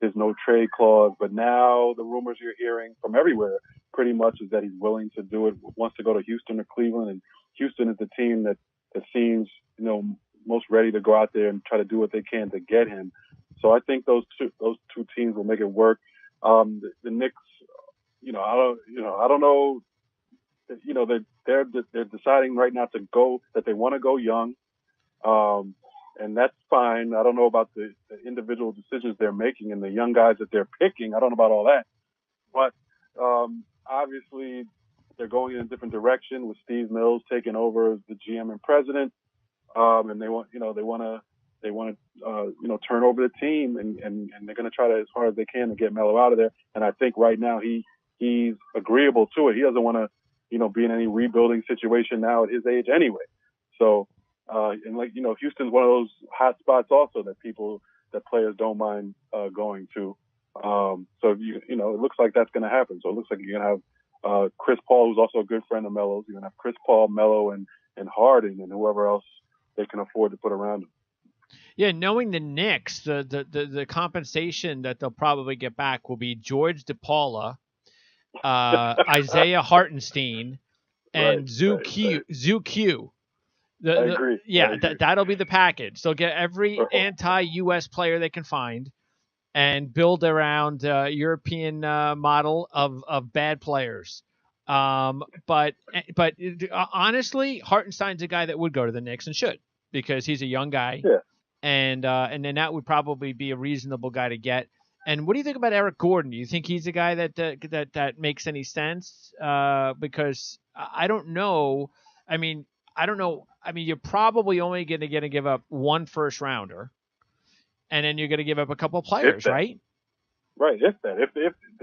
his no trade clause. But now the rumors you're hearing from everywhere pretty much is that he's willing to do it, wants to go to Houston or Cleveland. And Houston is the team that seems, most ready to go out there and try to do what they can to get him. So I think those two teams will make it work. The Knicks, I don't know. They're deciding right now that they want to go young, and that's fine. I don't know about the individual decisions they're making and the young guys that they're picking. I don't know about all that, but obviously they're going in a different direction with Steve Mills taking over as the GM and president, and they want to turn over the team, and they're going to try to as hard as they can to get Melo out of there. And I think right now he's agreeable to it. He doesn't want to, be in any rebuilding situation now at his age anyway. So, and Houston's one of those hot spots also that players don't mind going to. So it looks like that's going to happen. So it looks like you're going to have Chris Paul, who's also a good friend of Melo's. You're going to have Chris Paul, Melo, and Harden, and whoever else they can afford to put around him. Yeah, knowing the Knicks, the compensation that they'll probably get back will be George DePaula, Isaiah Hartenstein, and Zoo Q. I agree. Yeah, that'll be the package. They'll get every anti-U.S. player they can find and build around European model of bad players. But honestly, Hartenstein's a guy that would go to the Knicks and should, because he's a young guy. Yeah. And then that would probably be a reasonable guy to get. And what do you think about Eric Gordon? Do you think he's a guy that makes any sense? Because I don't know. I mean, you're probably only going to give up one first rounder, and then you're going to give up a couple of players, right? Right. If the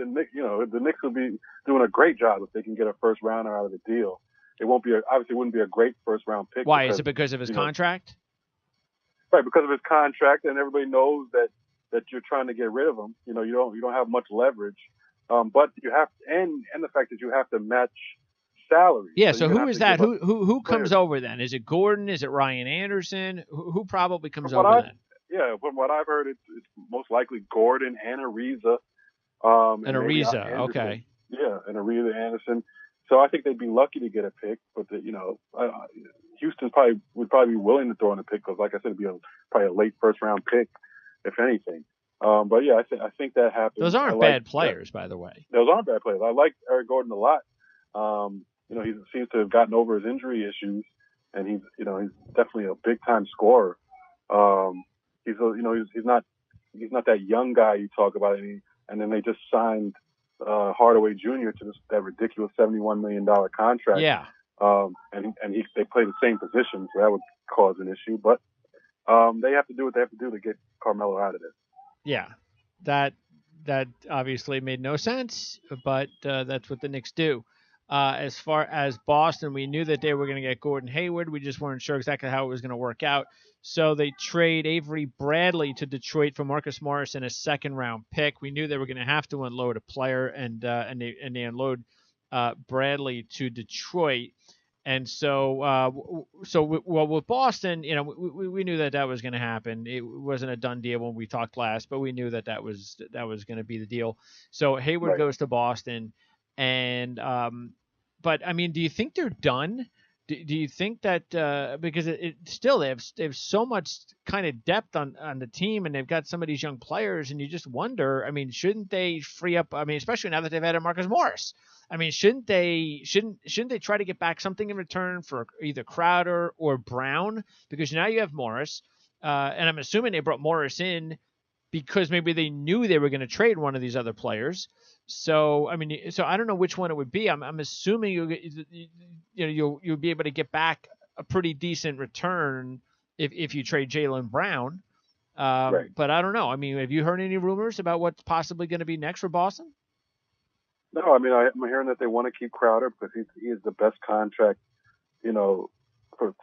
Knicks, the Knicks will be doing a great job if they can get a first rounder out of the deal. It obviously wouldn't be a great first round pick. Why? Is it because of his contract? Right, because of his contract, and everybody knows that you're trying to get rid of him. You don't have much leverage, but you have, and the fact that you have to match salary. Yeah. So who is that? Who comes over then? Is it Gordon? Is it Ryan Anderson? Who probably comes over then? Yeah, from what I've heard, it's most likely Gordon and Ariza. And Ariza, okay. Yeah, and Ariza Anderson. So I think they'd be lucky to get a pick, but Houston would probably be willing to throw in a pick because, like I said, it'd be probably a late first round pick, if anything. But yeah, I think that happens. Those aren't bad players, by the way. Those aren't bad players. I like Eric Gordon a lot. He seems to have gotten over his injury issues, and he's definitely a big time scorer. He's not that young guy you talk about, and then they just signed Hardaway Jr. to that ridiculous $71 million contract. Yeah. They play the same position, so that would cause an issue. But they have to do what they have to do to get Carmelo out of there. Yeah, that obviously made no sense, but that's what the Knicks do. As far as Boston, we knew that they were going to get Gordon Hayward. We just weren't sure exactly how it was going to work out. So they trade Avery Bradley to Detroit for Marcus Morris and a second-round pick. We knew they were going to have to unload a player, and they unload Bradley to Detroit. And so with Boston, we knew that was going to happen. It wasn't a done deal when we talked last, but we knew that was going to be the deal. So Hayward goes to Boston, and but I mean, do you think they're done? Do you think that because it still they have so much kind of depth on the team, and they've got some of these young players, and you just wonder, I mean, shouldn't they free up? I mean, especially now that they've added Marcus Morris. I mean, shouldn't they try to get back something in return for either Crowder or Brown? Because now you have Morris, and I'm assuming they brought Morris in because maybe they knew they were going to trade one of these other players. So I mean, I don't know which one it would be. I'm assuming you'll be able to get back a pretty decent return if you trade Jaylen Brown. Right. But I don't know. I mean, have you heard any rumors about what's possibly going to be next for Boston? No, I mean, I'm hearing that they want to keep Crowder because he is the best contract, for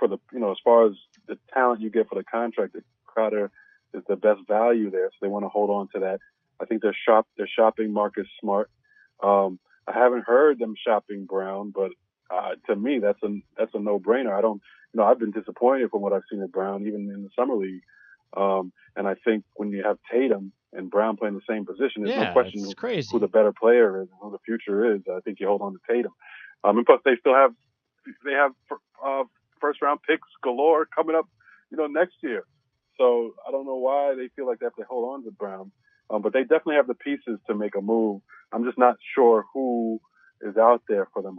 the, as far as the talent you get for the contract, Crowder is the best value there. So they want to hold on to that. I think they're shopping Marcus Smart. I haven't heard them shopping Brown, but to me, that's a no-brainer. I've been disappointed from what I've seen of Brown, even in the summer league. And I think when you have Tatum and Brown playing the same position, there's no question who the better player is and who the future is. I think you hold on to Tatum. And plus they still have first round picks galore coming up, next year. So I don't know why they feel like they have to hold on to Brown. But they definitely have the pieces to make a move. I'm just not sure who is out there for them.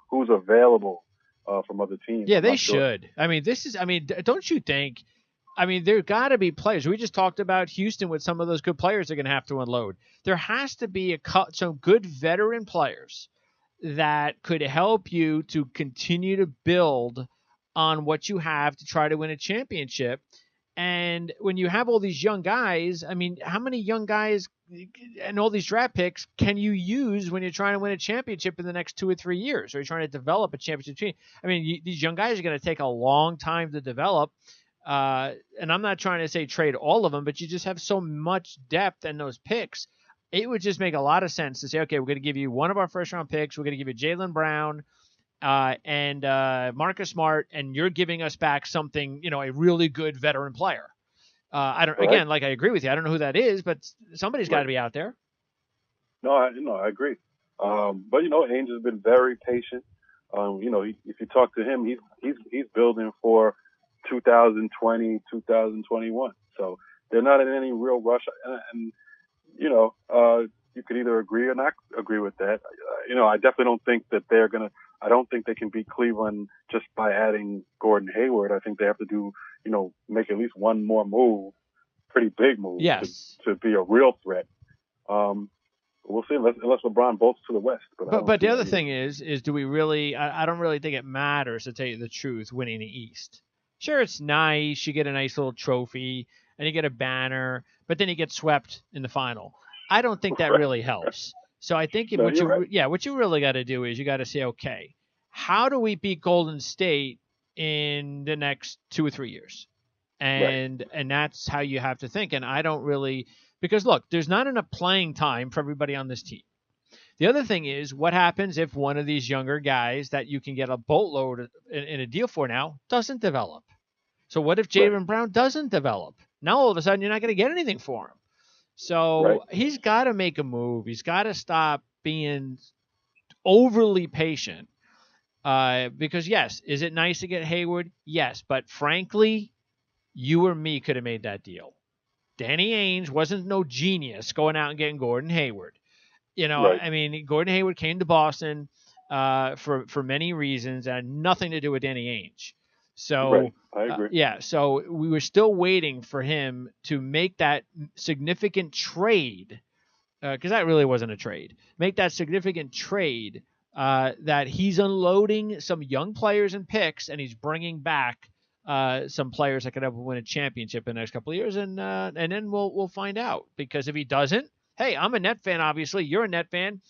Who's available from other teams. Yeah, they should. Sure. I mean, don't you think? I mean, there got to be players. We just talked about Houston with some of those good players they're going to have to unload. There has to be some good veteran players that could help you to continue to build on what you have to try to win a championship. And when you have all these young guys, I mean, how many young guys and all these draft picks can you use when you're trying to win a championship in the next 2 or 3 years, or you're trying to develop a championship team? I mean, these young guys are going to take a long time to develop. And I'm not trying to say trade all of them, but you just have so much depth in those picks. it would just make a lot of sense to say, okay, we're going to give you one of our first round picks. We're going to give you Jaylen Brown and Marcus Smart, and you're giving us back something, a really good veteran player. I don't. Right. Again, like I agree with you. I don't know who that is, but somebody's got to be out there. No, I agree. But Ainge has been very patient. If you talk to him, he's building for 2020, 2021. So they're not in any real rush. And you could either agree or not agree with that. I definitely don't think that they're gonna. I don't think they can beat Cleveland just by adding Gordon Hayward. I think they have to do, make at least one more move, pretty big move, yes, to be a real threat. We'll see, unless LeBron bolts to the West. But the other thing is do we really? I don't really think it matters, to tell you the truth, winning the East. Sure, it's nice. You get a nice little trophy and you get a banner, but then you get swept in the final. I don't think that really helps. So I think what you really got to do is you got to say, okay, how do we beat Golden State in the next 2 or 3 years? And that's how you have to think. And I don't really, because look, there's not enough playing time for everybody on this team. The other thing is, what happens if one of these younger guys that you can get a boatload in a deal for now doesn't develop? So what if Jaylen Brown doesn't develop? Now all of a sudden you're not going to get anything for him. So he's got to make a move. He's got to stop being overly patient. Because yes, is it nice to get Hayward? Yes, but frankly, you or me could have made that deal. Danny Ainge wasn't no genius going out and getting Gordon Hayward. I mean, Gordon Hayward came to Boston for many reasons and had nothing to do with Danny Ainge. So I agree. So we were still waiting for him to make that significant trade, because that really wasn't a trade. Make that significant trade that he's unloading some young players and picks, and he's bringing back some players that could help win a championship in the next couple of years, and then we'll find out. Because if he doesn't, hey, I'm a Net fan, obviously. You're a Net fan.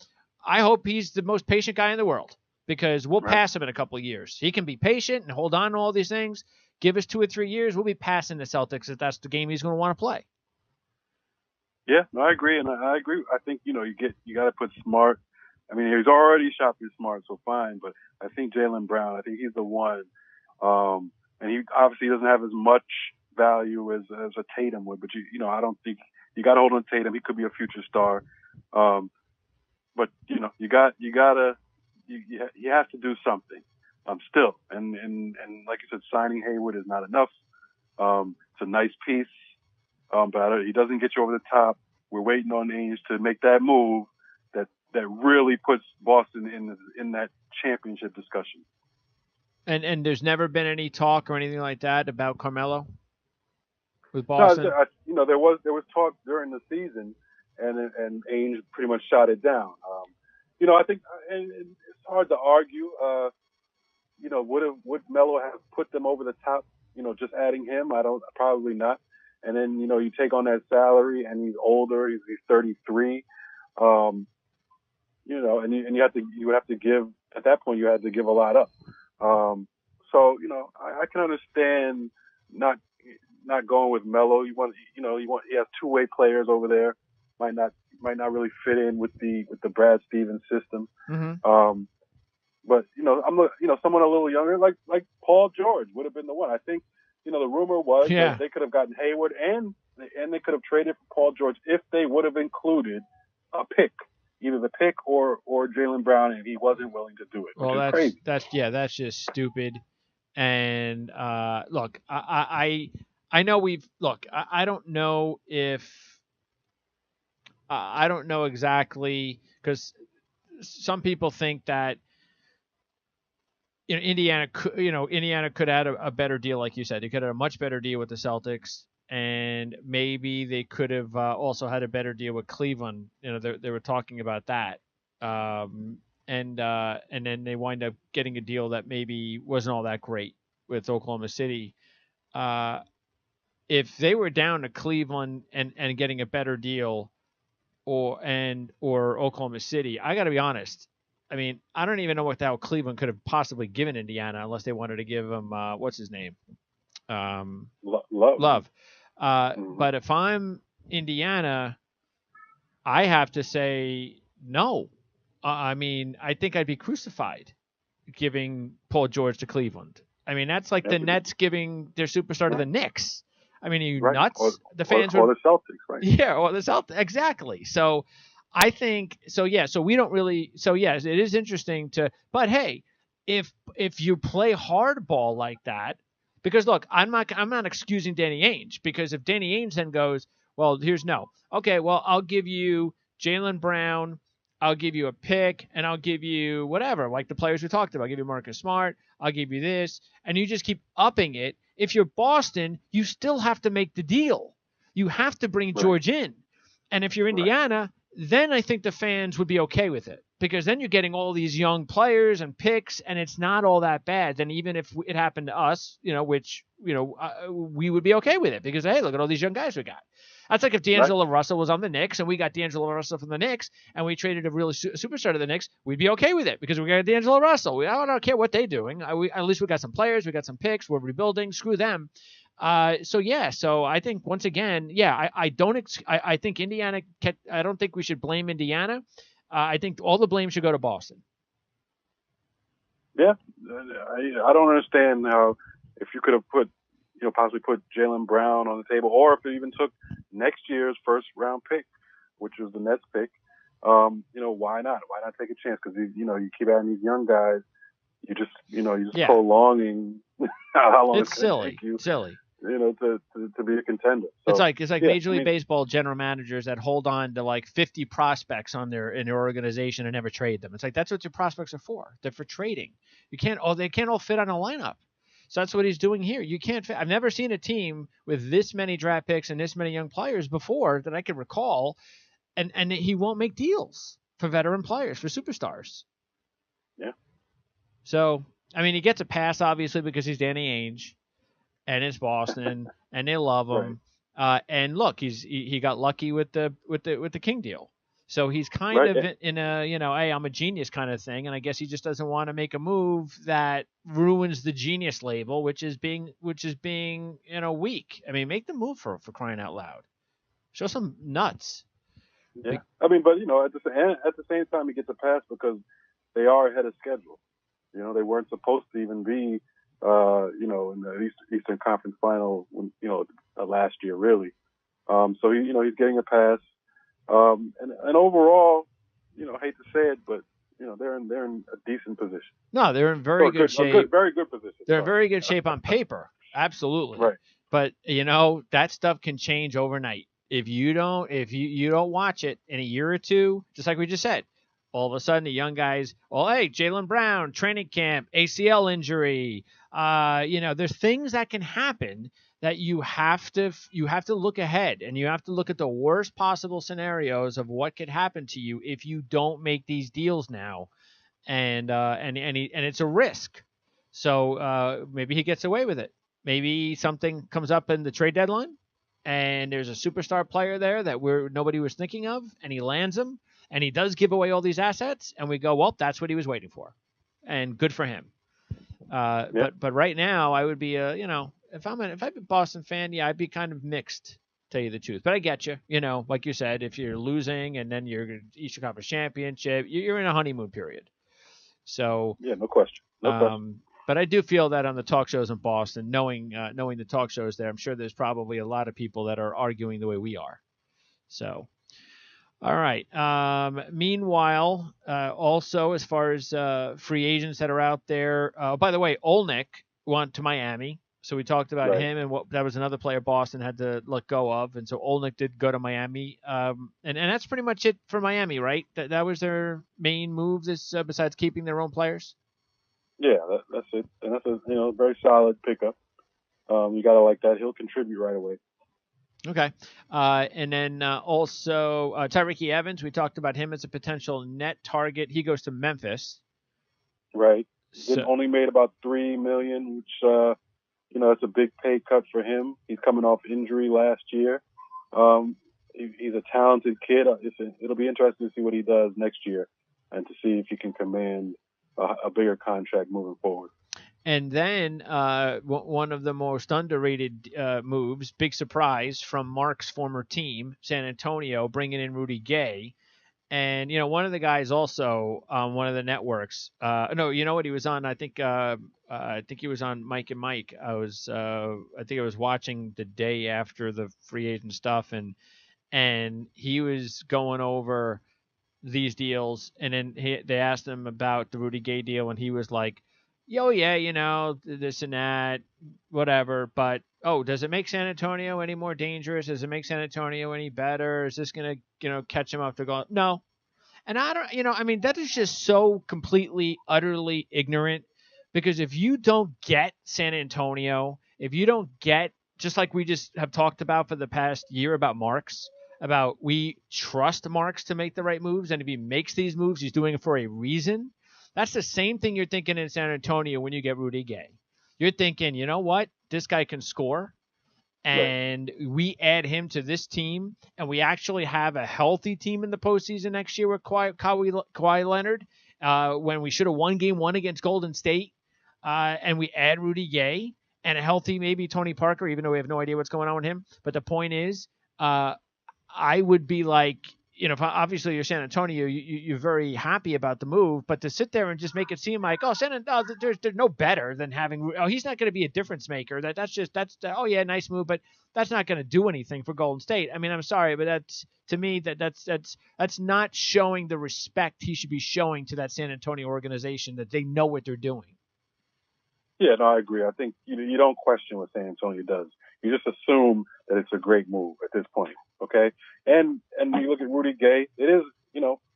I hope he's the most patient guy in the world, because we'll pass him in a couple of years. He can be patient and hold on to all these things. Give us 2 or 3 years, we'll be passing the Celtics if that's the game he's going to want to play. Yeah, no, I agree, and I agree. I think you got to put Smart. I mean, he's already shopping Smart, so fine. But I think Jaylen Brown. I think he's the one, and he obviously doesn't have as much value as a Tatum would. But I don't think you got to hold on to Tatum. He could be a future star. But you have to do something. Still, and like you said, signing Hayward is not enough. It's a nice piece, but he doesn't get you over the top. We're waiting on Ainge to make that move that really puts Boston in that championship discussion. And there's never been any talk or anything like that about Carmelo with Boston. No, there was talk during the season, and Ainge pretty much shot it down. I think, and it's hard to argue. Would Melo have put them over the top? Just adding him, probably not. And then you take on that salary, and he's older. He's 33. And you would have to give at that point. You had to give a lot up. So I can understand not going with Melo. He has two-way players over there. Might not really fit in with the Brad Stevens system. Mm-hmm. But someone a little younger, like Paul George would have been the one. I think the rumor was that they could have gotten Hayward and they could have traded for Paul George if they would have included a pick, either the pick or Jaylen Brown, and he wasn't willing to do it. Which is crazy. That's just stupid. And look, I know I don't know if I don't know exactly, because some people think that Indiana could have had a better deal, like you said. They could have had a much better deal with the Celtics, and maybe they could have also had a better deal with Cleveland. They were talking about that, and then they wind up getting a deal that maybe wasn't all that great with Oklahoma City. If they were down to Cleveland and getting a better deal, or Oklahoma City, I got to be honest. I mean, I don't even know what the hell Cleveland could have possibly given Indiana unless they wanted to give him, what's his name? Love. But if I'm Indiana, I have to say no. I mean, I think I'd be crucified giving Paul George to Cleveland. I mean, that's like the Nets giving their superstar to the Knicks. I mean, are you nuts? The fans or would, the Celtics, right? yeah, or the Celtics, exactly. So I think so. Yeah, so we don't really. So yes, it is interesting to. But hey, if you play hardball like that, because look, I'm not excusing Danny Ainge, because if Danny Ainge then goes, well, here's no. Okay, well, I'll give you Jaylen Brown, I'll give you a pick, and I'll give you whatever, like the players we talked about. I'll give you Marcus Smart, I'll give you this, and you just keep upping it. If you're Boston, you still have to make the deal. You have to bring George in. And if you're Indiana, then I think the fans would be okay with it, because then you're getting all these young players and picks, and it's not all that bad. Then even if it happened to us, which we would be okay with it, because hey, look at all these young guys we got. That's like if D'Angelo Russell was on the Knicks and we got D'Angelo Russell from the Knicks and we traded a really superstar to the Knicks, we'd be okay with it because we got D'Angelo Russell. I don't care what they're doing. At least we got some players, we got some picks, we're rebuilding. Screw them. So I think once again, I think Indiana. I don't think we should blame Indiana. I think all the blame should go to Boston. Yeah, I don't understand how, if you could have possibly put Jaylen Brown on the table, or if it even took next year's first round pick, which was the Nets pick. Why not? Why not take a chance? Because you keep adding these young guys, you just prolonging how long it's going to take you. Silly. To be a contender. So, it's like Major League Baseball general managers that hold on to like 50 prospects in their organization and never trade them. It's like, that's what your prospects are for. They're for trading. They can't all fit on a lineup. So that's what he's doing here. You can't fit. I've never seen a team with this many draft picks and this many young players before that I can recall, and he won't make deals for veteran players, for superstars. Yeah. So, I mean, he gets a pass obviously because he's Danny Ainge. And it's Boston, and they love him. Right. And look, he got lucky with the King deal, so he's kind of in a hey, I'm a genius kind of thing. And I guess he just doesn't want to make a move that ruins the genius label, which is being weak. I mean, make the move for crying out loud. Show some nuts. Yeah, I mean, but at the same time, he gets a pass because they are ahead of schedule. They weren't supposed to even be. In the Eastern Conference Final, last year, really. So he's getting a pass. And overall, I hate to say it, but they're in a decent position. No, they're in very good shape. Very good position. They're in very good shape on paper, absolutely. Right. But that stuff can change overnight if you don't watch it in a year or two. Just like we just said. All of a sudden, the young guys, hey, Jaylen Brown, training camp, ACL injury. There's things that can happen that you have to look ahead, and you have to look at the worst possible scenarios of what could happen to you if you don't make these deals now, and it's a risk. So maybe he gets away with it. Maybe something comes up in the trade deadline, and there's a superstar player there that nobody was thinking of, and he lands him. And he does give away all these assets, and we go, well, that's what he was waiting for, and good for him. But right now, I would be if I'm a Boston fan, I'd be kind of mixed, tell you the truth. But I get you, like you said, if you're losing and then you're Eastern Conference Championship, you're in a honeymoon period. So yeah, no question. But I do feel that on the talk shows in Boston, knowing the talk shows there, I'm sure there's probably a lot of people that are arguing the way we are. So. All right. Meanwhile, also as far as free agents that are out there, by the way, Olnick went to Miami, so we talked about him, and that was another player Boston had to let go of, and so Olnick did go to Miami, and that's pretty much it for Miami, right? That was their main move, besides keeping their own players. Yeah, that's it, and that's a very solid pickup. You gotta like that. He'll contribute right away. Okay. And then also Tyreke Evans, we talked about him as a potential net target. He goes to Memphis. Right. Only made about $3 million, which, that's a big pay cut for him. He's coming off injury last year. He's a talented kid. It'll be interesting to see what he does next year and to see if he can command a bigger contract moving forward. And then one of the most underrated moves, big surprise from Mark's former team, San Antonio, bringing in Rudy Gay. And one of the guys also on one of the networks. No, you know what he was on? I think he was on Mike and Mike. I think I was watching the day after the free agent stuff, and he was going over these deals, and then they asked him about the Rudy Gay deal, and he was like, "Yo, yeah, this and that, whatever." But does it make San Antonio any more dangerous? Does it make San Antonio any better? Is this gonna catch him up to go? No. And I don't, I mean, that is just so completely, utterly ignorant. Because if you don't get San Antonio, if you don't get, just like we just have talked about for the past year about Marks, about we trust Marks to make the right moves, and if he makes these moves, he's doing it for a reason. That's the same thing you're thinking in San Antonio when you get Rudy Gay. You're thinking, you know what? This guy can score, and we add him to this team, and we actually have a healthy team in the postseason next year with Kawhi Leonard, when we should have won game one against Golden State, and we add Rudy Gay and a healthy maybe Tony Parker, even though we have no idea what's going on with him. But the point is, I would be like, if obviously you're San Antonio, you're very happy about the move, but to sit there and just make it seem like, there's no better than having, he's not going to be a difference maker. Nice move, but that's not going to do anything for Golden State. I mean, I'm sorry, but that's, to me, that's not showing the respect he should be showing to that San Antonio organization, that they know what they're doing. Yeah, no, I agree. I think you don't question what San Antonio does. You just assume that it's a great move at this point. Okay, and when you look at Rudy Gay, it is,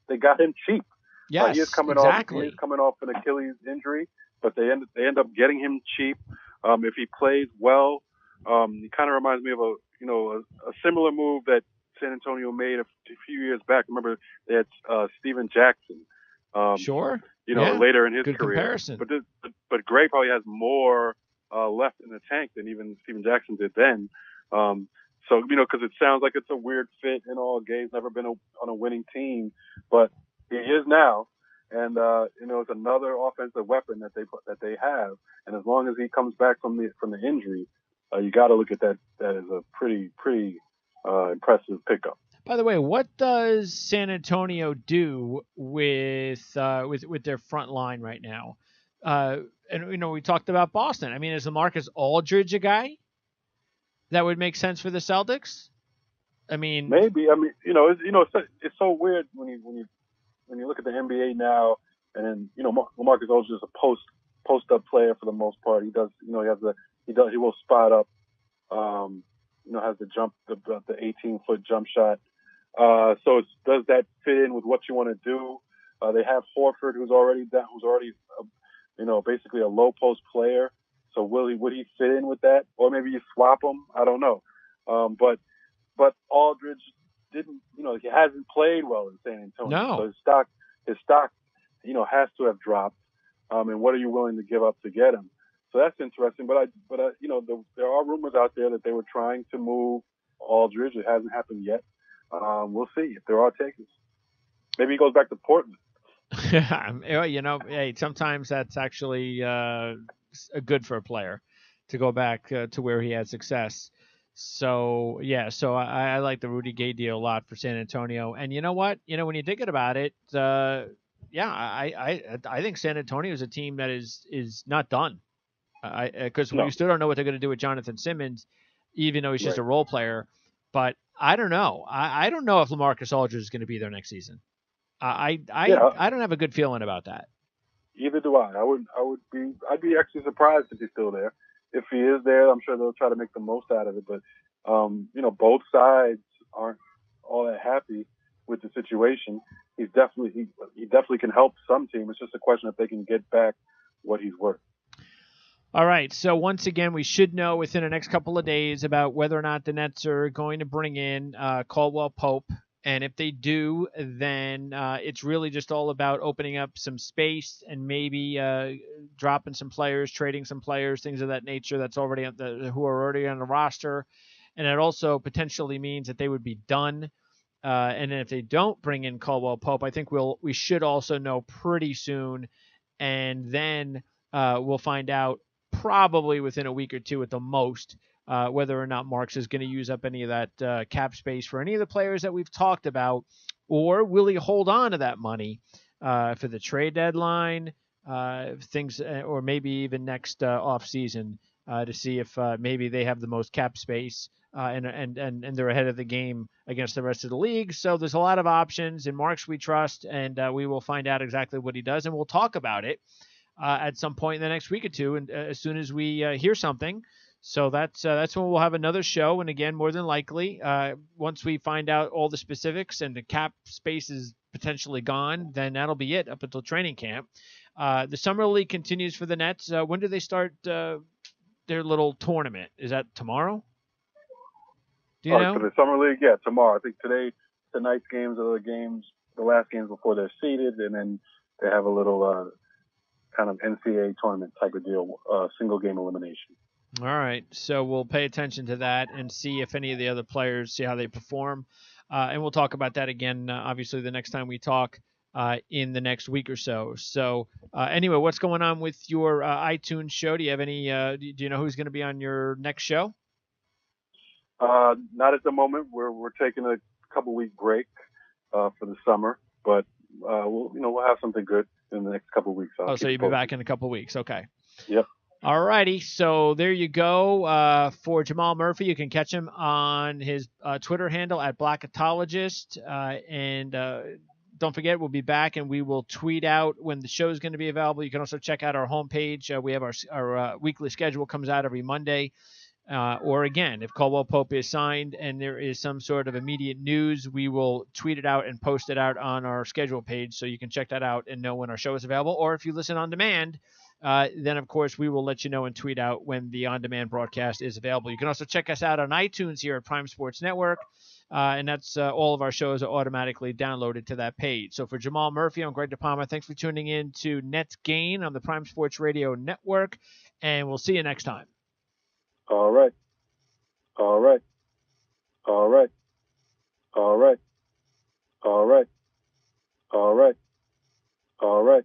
they got him cheap. Yes, he is coming exactly. He is coming off an Achilles injury, but they end up getting him cheap. If he plays well, he kind of reminds me of a similar move that San Antonio made a few years back. Remember, they had Steven Jackson. Sure. Later in his Good career. Comparison. But Gray probably has more left in the tank than even Steven Jackson did then. So, because it sounds like it's a weird fit and all. Gay's never been on a winning team, but he is now. And, it's another offensive weapon that they have. And as long as he comes back from the injury, you got to look at that as a pretty impressive pickup. By the way, what does San Antonio do with their front line right now? And we talked about Boston. I mean, is LaMarcus Aldridge a guy that would make sense for the Celtics? I mean, maybe. I mean, it's so weird when you look at the NBA now, and then LaMarcus Aldridge is a post up player for the most part. He does, he will spot up. Has the jump, the 18-foot jump shot. So does that fit in with what you want to do? They have Horford, who's already basically a low post player. So would he fit in with that? Or maybe you swap him? I don't know. But Aldridge didn't, he hasn't played well in San Antonio. No. So his stock, has to have dropped. And what are you willing to give up to get him? So that's interesting. But there are rumors out there that they were trying to move Aldridge. It hasn't happened yet. We'll see if there are takers. Maybe he goes back to Portland. Hey, sometimes that's actually good for a player to go back to where he had success. So I like the Rudy Gay deal a lot for San Antonio. And you know what? When you're thinking about it, I think San Antonio is a team that is not done. Because we still don't know what they're going to do with Jonathan Simmons, even though he's just a role player. But I don't know. I don't know if LaMarcus Aldridge is going to be there next season. I don't have a good feeling about that. Either do I. I'd be actually surprised if he's still there. If he is there, I'm sure they'll try to make the most out of it. But both sides aren't all that happy with the situation. He definitely can help some team. It's just a question if they can get back what he's worth. All right, so once again, we should know within the next couple of days about whether or not the Nets are going to bring in Caldwell Pope. And if they do, then it's really just all about opening up some space and maybe dropping some players, trading some players, things of that nature that's already who are already on the roster. And it also potentially means that they would be done. And then if they don't bring in Caldwell Pope, I think we should also know pretty soon. And then We'll find out probably within a week or two at the most whether or not Marks is going to use up any of that cap space for any of the players that we've talked about, or will he hold on to that money for the trade deadline, things, or maybe even next off season to see if maybe they have the most cap space and they're ahead of the game against the rest of the league. So there's a lot of options. In Marks we trust, and we will find out exactly what he does, and we'll talk about it at some point in the next week or two, and as soon as we hear something. So that's when we'll have another show. And again, more than likely, once we find out all the specifics and the cap space is potentially gone, then that'll be it up until training camp. The summer league continues for the Nets. When do they start their little tournament? Is that tomorrow? Do you know? For the summer league, yeah, tomorrow. I think tonight's games are the last games before they're seeded, and then they have a little kind of NCAA tournament type of deal, single game elimination. All right, so we'll pay attention to that and see if any of the other players, see how they perform, and we'll talk about that again, obviously, the next time we talk in the next week or so. So anyway, what's going on with your iTunes show? Do you have any? Do you know who's going to be on your next show? Not at the moment. We're taking a couple week break for the summer, but we'll have something good in the next couple of weeks. So you'll be back in a couple of weeks. Okay. Yep. All righty. So there you go. For Jamal Murphy, you can catch him on his Twitter handle at Blackatologist. And don't forget, we'll be back and we will tweet out when the show is going to be available. You can also check out our homepage. We have our weekly schedule comes out every Monday. Or again, if Caldwell Pope is signed and there is some sort of immediate news, we will tweet it out and post it out on our schedule page so you can check that out and know when our show is available. Or if you listen on demand, then, of course, we will let you know and tweet out when the on-demand broadcast is available. You can also check us out on iTunes here at Prime Sports Network, and that's all of our shows are automatically downloaded to that page. So for Jamal Murphy, I'm Greg DePalma. Thanks for tuning in to Nets Gain on the Prime Sports Radio Network, and we'll see you next time. All right. All right. All right. All right. All right. All right. All right.